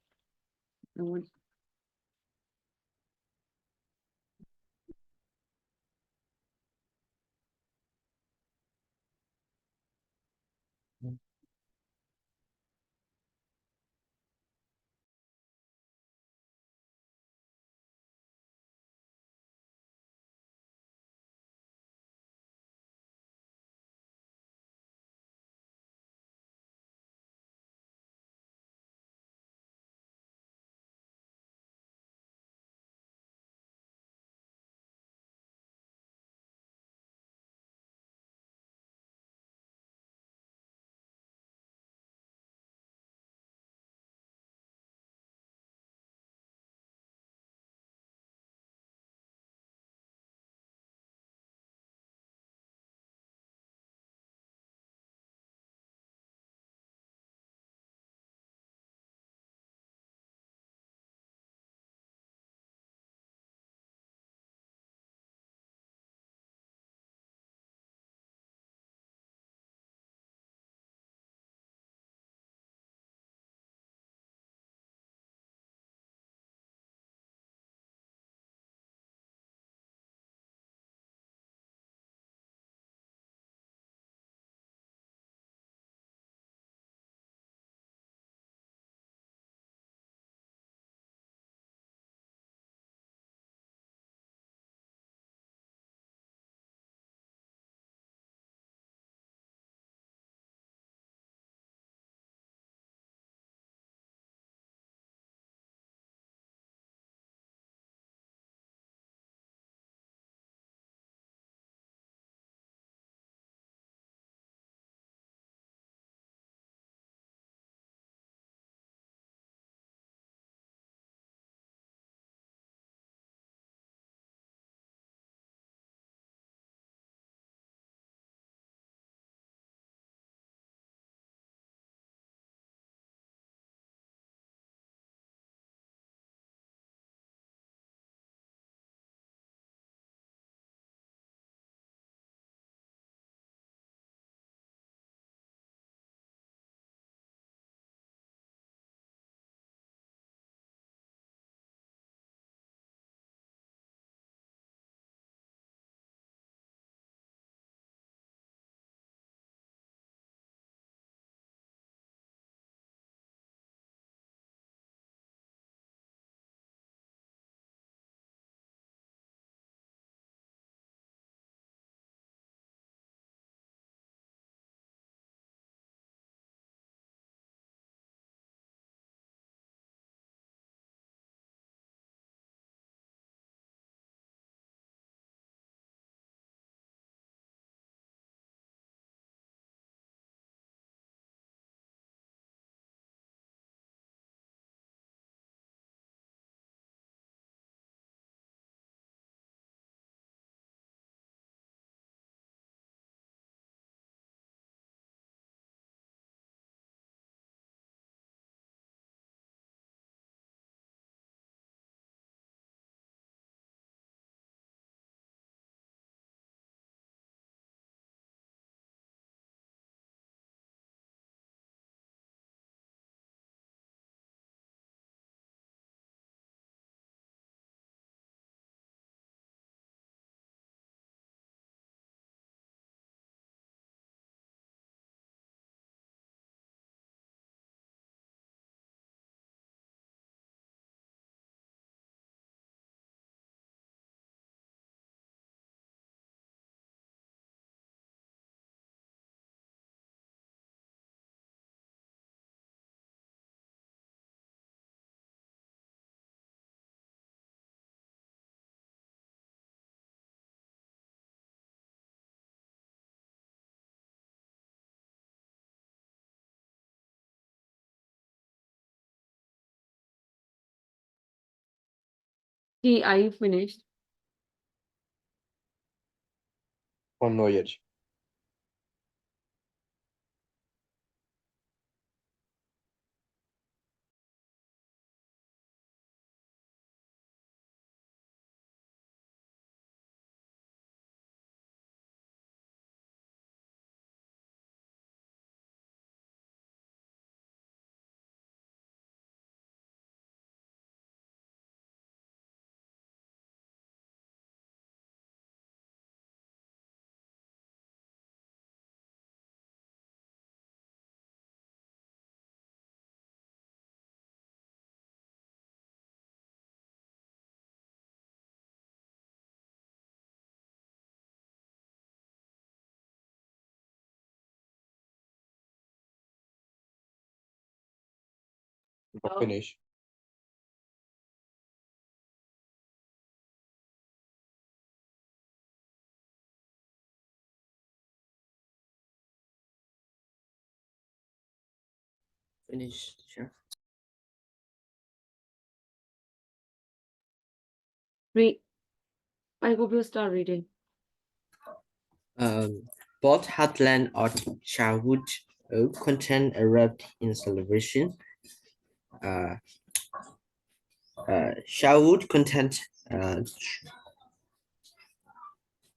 T, are you finished? Oh, no yet. Finish. Finish, teacher. Read. I hope you start reading. Both heartland or childhood content erupt in celebration. Uh, childhood content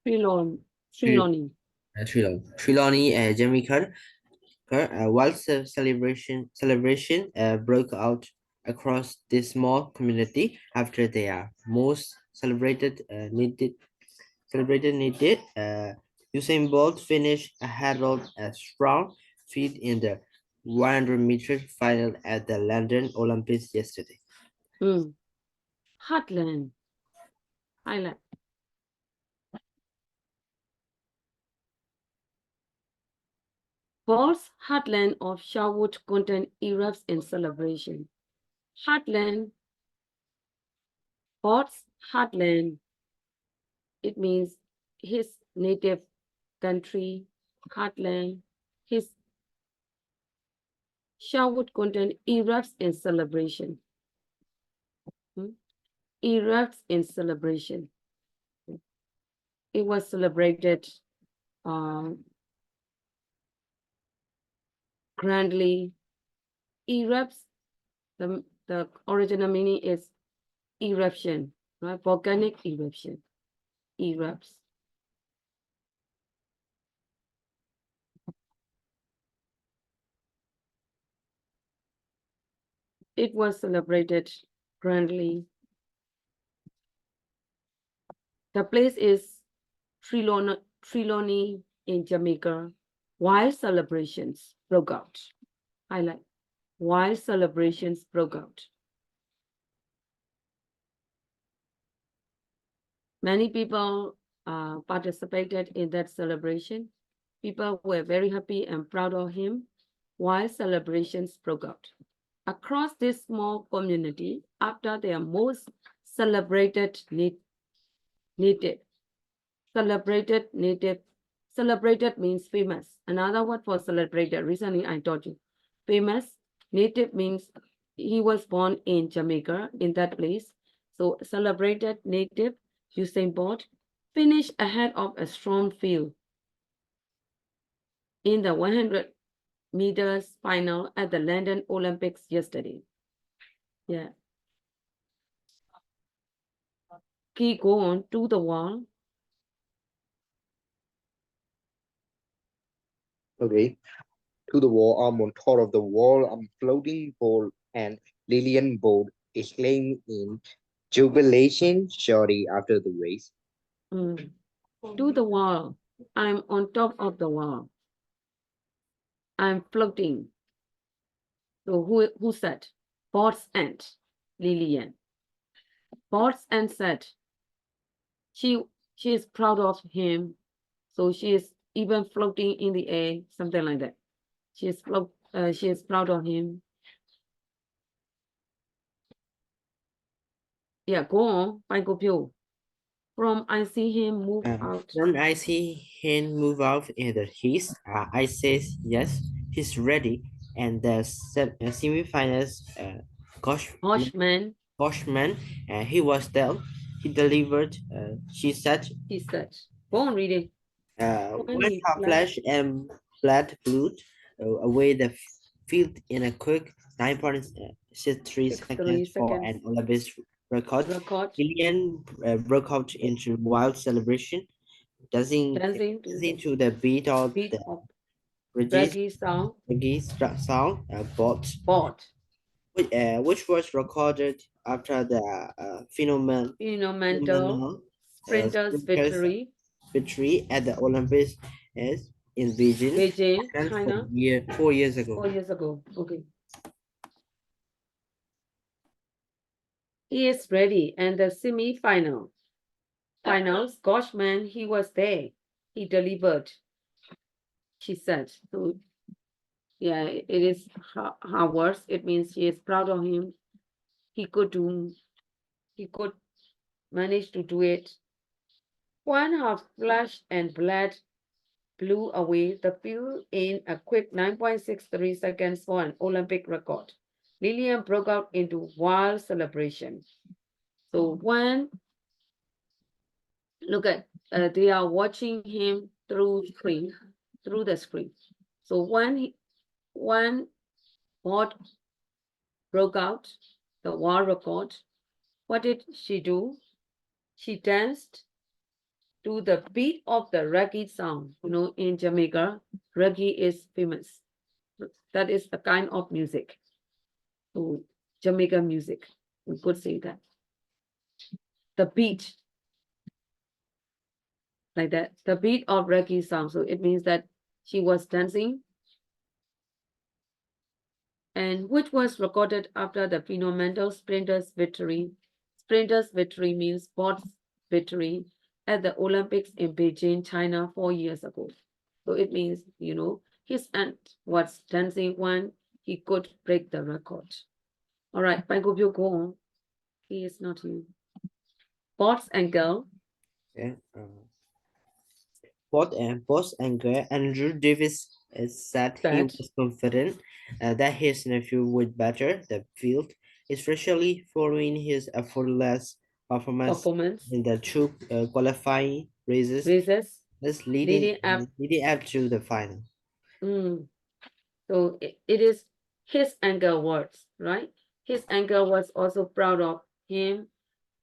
Triloni. Trelawney Jamaica while celebration broke out across this small community after their most celebrated Usain Bolt finished ahead of a strong feat in the 100-meter final at the London Olympics yesterday. Heartland. Highlight. Paul's heartland of Sherwood content erupts in celebration. Heartland, Paul's heartland, it means his native country, heartland, his Sherwood content erupts in celebration. Erupts in celebration. It was celebrated grandly. Erupts, the original meaning is eruption, right? Volcanic eruption. Erupts. It was celebrated grandly. The place is Trelawney in Jamaica. While celebrations broke out. Highlight. While celebrations broke out. Many people participated in that celebration. People were very happy and proud of him while celebrations broke out. Across this small community, after their most celebrated native, celebrated means famous. Another word for celebrated, recently I taught you. Famous, native means he was born in Jamaica, in that place. So celebrated native, Usain Bolt, finished ahead of a strong field in the 100 meters final at the London Olympics yesterday. Yeah. Keep going to the wall. Okay. To the wall, I'm on top of the wall, I'm floating ball, and Lillian Bolt exclaimed in jubilation shortly after the race. To the wall. I'm on top of the wall. I'm floating. So who said? Board's aunt, Lillian. Board's aunt said she is proud of him. So she is even floating in the air, something like that. She is proud of him. Yeah, go on, Paikopyo. From I see him move out. From I see him move out in the east, I says yes, he's ready. And the semifinals, Koshman, he was there. he delivered, she said, He said. Go on reading. when he her flesh and blood flew away the field in a quick 9.63 3 seconds for seconds an Olympic record. record. Lillian broke out into wild celebration, dancing, Dancing to dancing to the beat of beat the of Reggie's, reggae song. song, Bought. which was recorded after the Mental phenomenal sprinters sprinters victory. victory at the Olympics is in Beijing, Beijing, Thailand China. 4 years ago. 4 years ago. Okay. He is ready. And the semi-final. Finals, gosh man, he was there. He delivered. She said. So yeah, it is her words. It means she is proud of him. He could manage to do it. When her flesh and blood blew away the field in a quick 9.63 seconds for an Olympic record, Lillian broke out into wild celebration. So when look at they are watching him through the screen. So when Maud broke out the war record, what did she do? She danced to the beat of the reggae song. In Jamaica, reggae is famous. That is a kind of music. So Jamaican music, we could say that. The beat, like that, the beat of reggae song. So it means that she was dancing, and which was recorded after the phenomenal sprinters victory. Sprinters victory means sports victory at the Olympics in Beijing, China 4 years ago. So it means, his aunt was dancing when he could break the record. All right, Pankopyo, go on. He is not you. Boys and girl. Yeah. Boss Anger Andrew Davis said he That was confident that his nephew would better the field, especially following his effortless performance performance in the two qualifying races raises leading leading up. leading up to the final. So it is his anger words, right? His anger was also proud of him.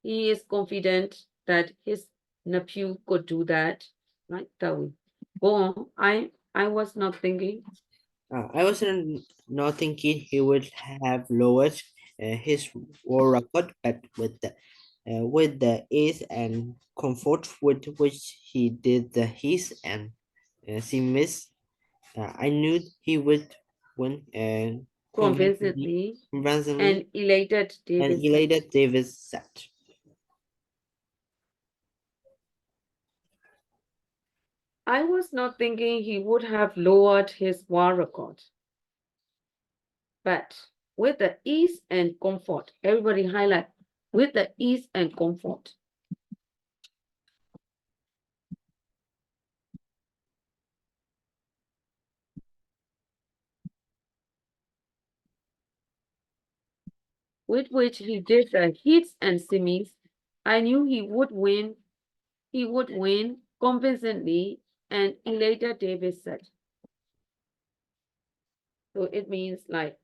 He is confident that his nephew could do that, right? Tawi. Go on. I was not thinking. I was not thinking he would have lowered his war record, but with the ease and comfort with which he did the his and semis, I knew he would win Convincingly convincingly and elated and Davis said. elated Davis said. I was not thinking he would have lowered his war record. But with the ease and comfort, everybody highlight, with the ease and comfort. With which he did the hits and semis, I knew he would win. He would win convincingly, and elated Davis said. So it means like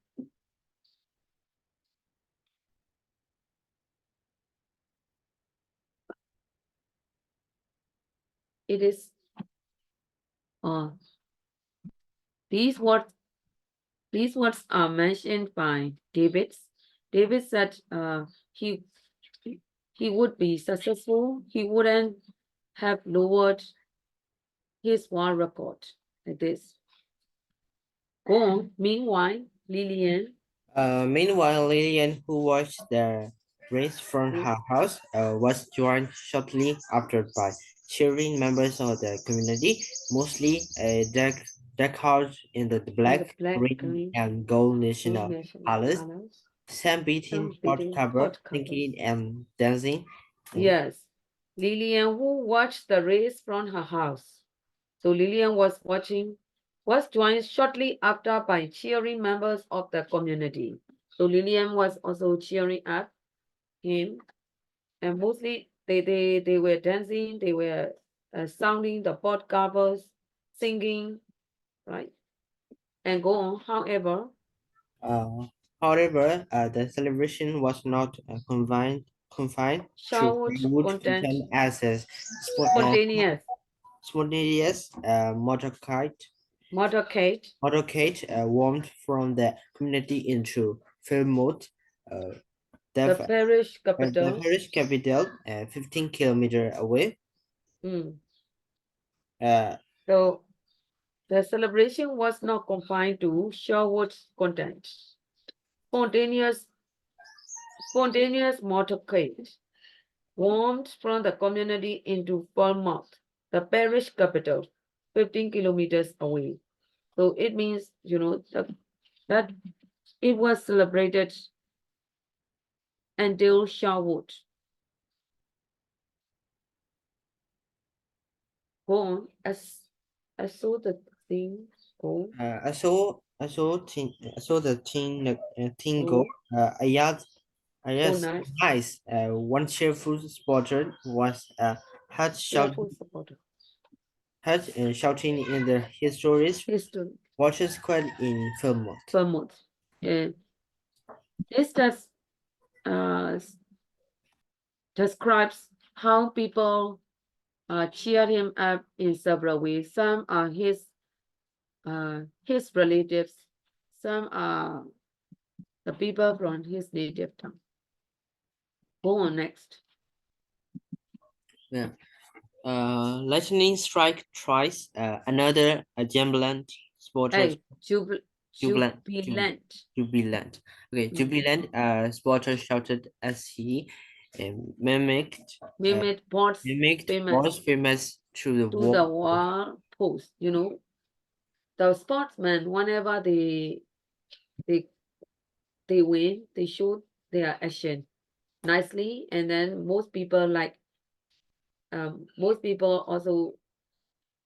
it is these words are mentioned by David. David said he would be successful. He wouldn't have lowered his war record like this. Go on. Meanwhile, Lillian. Meanwhile, Lillian, who watched the race from her house, was joined shortly after by cheering members of the community, mostly decked in the black, green, green, and gold national national colors, colors. some beating hot cover, singing and dancing. Yes. Lillian, who watched the race from her house. So Lillian was joined shortly after by cheering members of the community. So Lillian was also cheering up him, and mostly They were dancing, they were sounding the pot covers, singing, right? And go on. However, the celebration was not confined to Sherwood wood content, content access, spontaneous, spontaneous motorcade, motorcade warmed from the community into film mode. Uh, the the parish the capital. parish capital, 15 kilometers away. Mm. Uh, So the celebration was not confined to Sherwood's content. Spontaneous, spontaneous motorcade warmed from the community into Falmouth, the parish capital, 15 kilometers away. So it means, that it was celebrated until Sherwood. Go on, as I saw the thing go. I saw the teen go. Oh, Yes, nice. nice. One cheerful supporter was heard Cheerful supporter. shouting in the historic History. Water Square in Vermont. Vermont. And this uh, describes how people cheer him up in several ways. Some are his relatives, some are the people from his native town. Go on next. Yeah. Lightning strike twice. Another jubilant supporter. Hey, Jubilant. jubilant. Jubilant. Okay, Mm. jubilant. Supporter shouted as he mimicked Famous was famous through the to the wall. wall post. The sportsmen, whenever they they win, they show their action nicely, and then most people also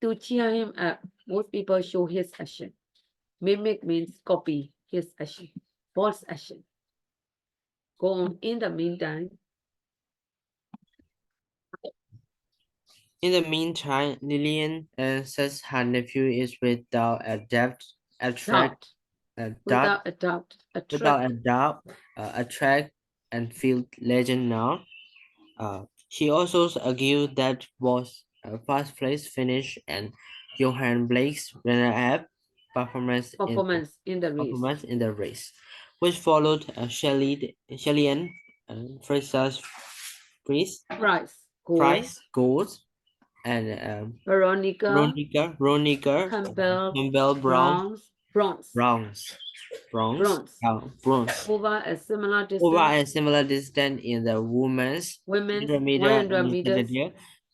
to cheer him up. Most people show his action. Mimic means copy his action, false action. Go on. In the meantime, In the meantime, Lillian says her nephew is without a doubt attract without a doubt, without a doubt a track and field legend now. She also argued that was a first place finish and Johan Blake's runner-up performance in the race. performance in the race, which followed Shelley Fraser's Price, gold, and Veronica, Ronica Campbell, bronze, bronze. bronze. Over a similar Over distance, a similar distance in the women's women's 100 meter 100 meters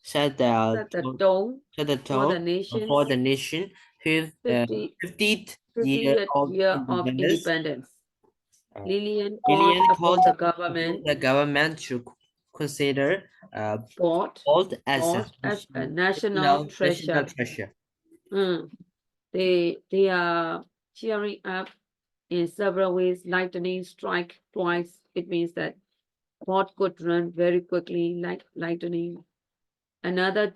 set set the tone the for the tone nation's for the nation 50, 50th year 50th of year of independence. independence. Lillian called Lillian upon called the upon the government to consider port gold as a as a national national treasure. treasure. They are cheering up in several ways. Lightning strike twice. It means that port could run very quickly like lightning. Another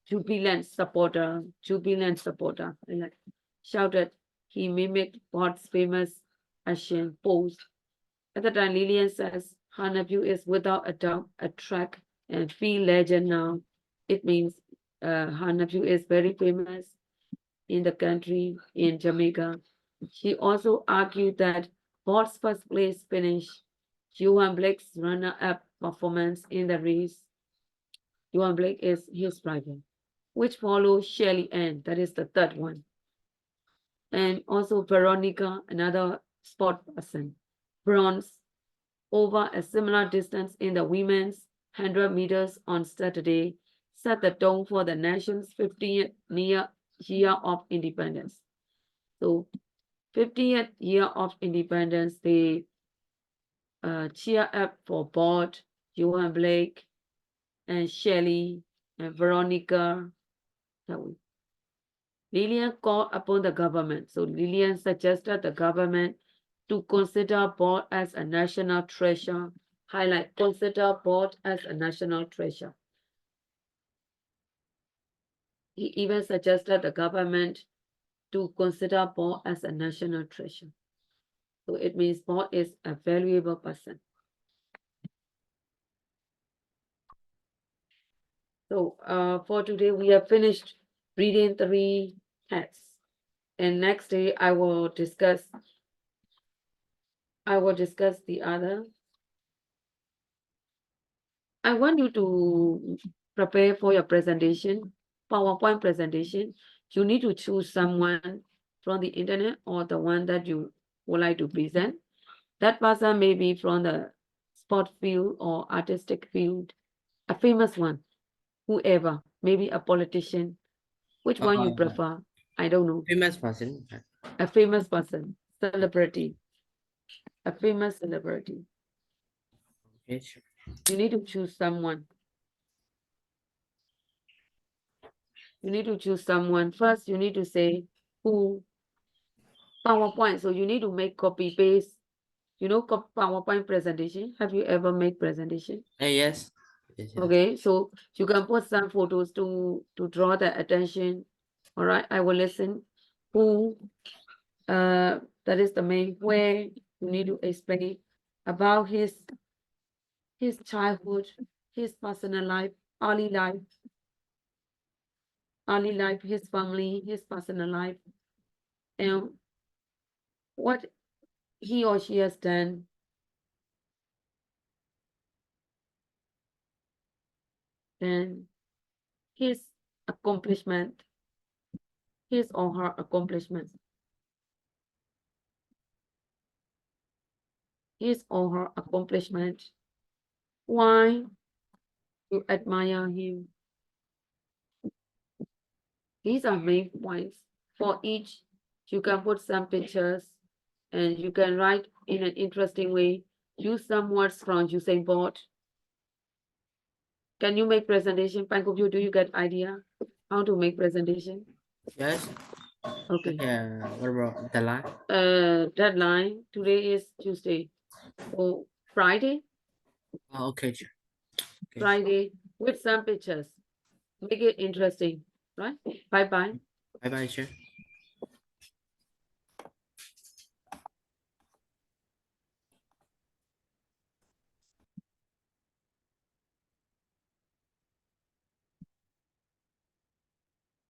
jubilant supporter, shouted. He mimicked Port's famous Asian pose. At the time, Lillian says her nephew is without a doubt a track and field legend now. It means her nephew is very famous in the country, in Jamaica. She also argued that Port's first place finish, Johan Blake's runner-up performance in the race, Johan Blake is his rival, which follows Shelley Ann, that is the third one. And also Veronica, another sport person, bronze, over a similar distance in the women's 100 meters on Saturday, set the tone for the nation's 50th year of independence. So 50th year of independence, they cheer up for Bart, Johan Blake, and Shelley, and Veronica. Lillian called upon the government. So Lillian suggested the government to consider Bart as a national treasure highlight, consider Bolt as a national treasure. He even suggested the government to consider Bolt as a national treasure. So it means Bolt is a valuable person. So for today, we have finished reading 3 texts. And next day, I will discuss the other. I want you to prepare for your presentation, PowerPoint presentation. You need to choose someone from the internet or the one that you would like to present. That person may be from the sport field or artistic field, a famous one, whoever, maybe a politician. Which one you prefer? I don't know. Famous person. A famous person, celebrity, a famous celebrity. Okay, sure. You need to choose someone. You need to choose someone. First, you need to say who. PowerPoint. So you need to make copy paste. You know PowerPoint presentation. Have you ever made presentation? Yes. Yes, yes. Okay, so you can put some photos to draw the attention. All right, I will listen. Who? That is the main. Where you need to explain about his childhood, his personal life, early life, his family, his personal life, and what he or she has done. And his accomplishment, his or her accomplishment, his or her accomplishment, why you admire him. These are main points. For each, you can put some pictures and you can write in an interesting way. Use some words from Usain Bolt. Can you make presentation? Pankubyu, do you get idea how to make presentation? Yes. Okay. What about the line? Deadline. Today is Tuesday. So Friday, Okay, sure. Okay. Friday with some pictures. Make it interesting, right? Bye-bye. Bye bye, sure.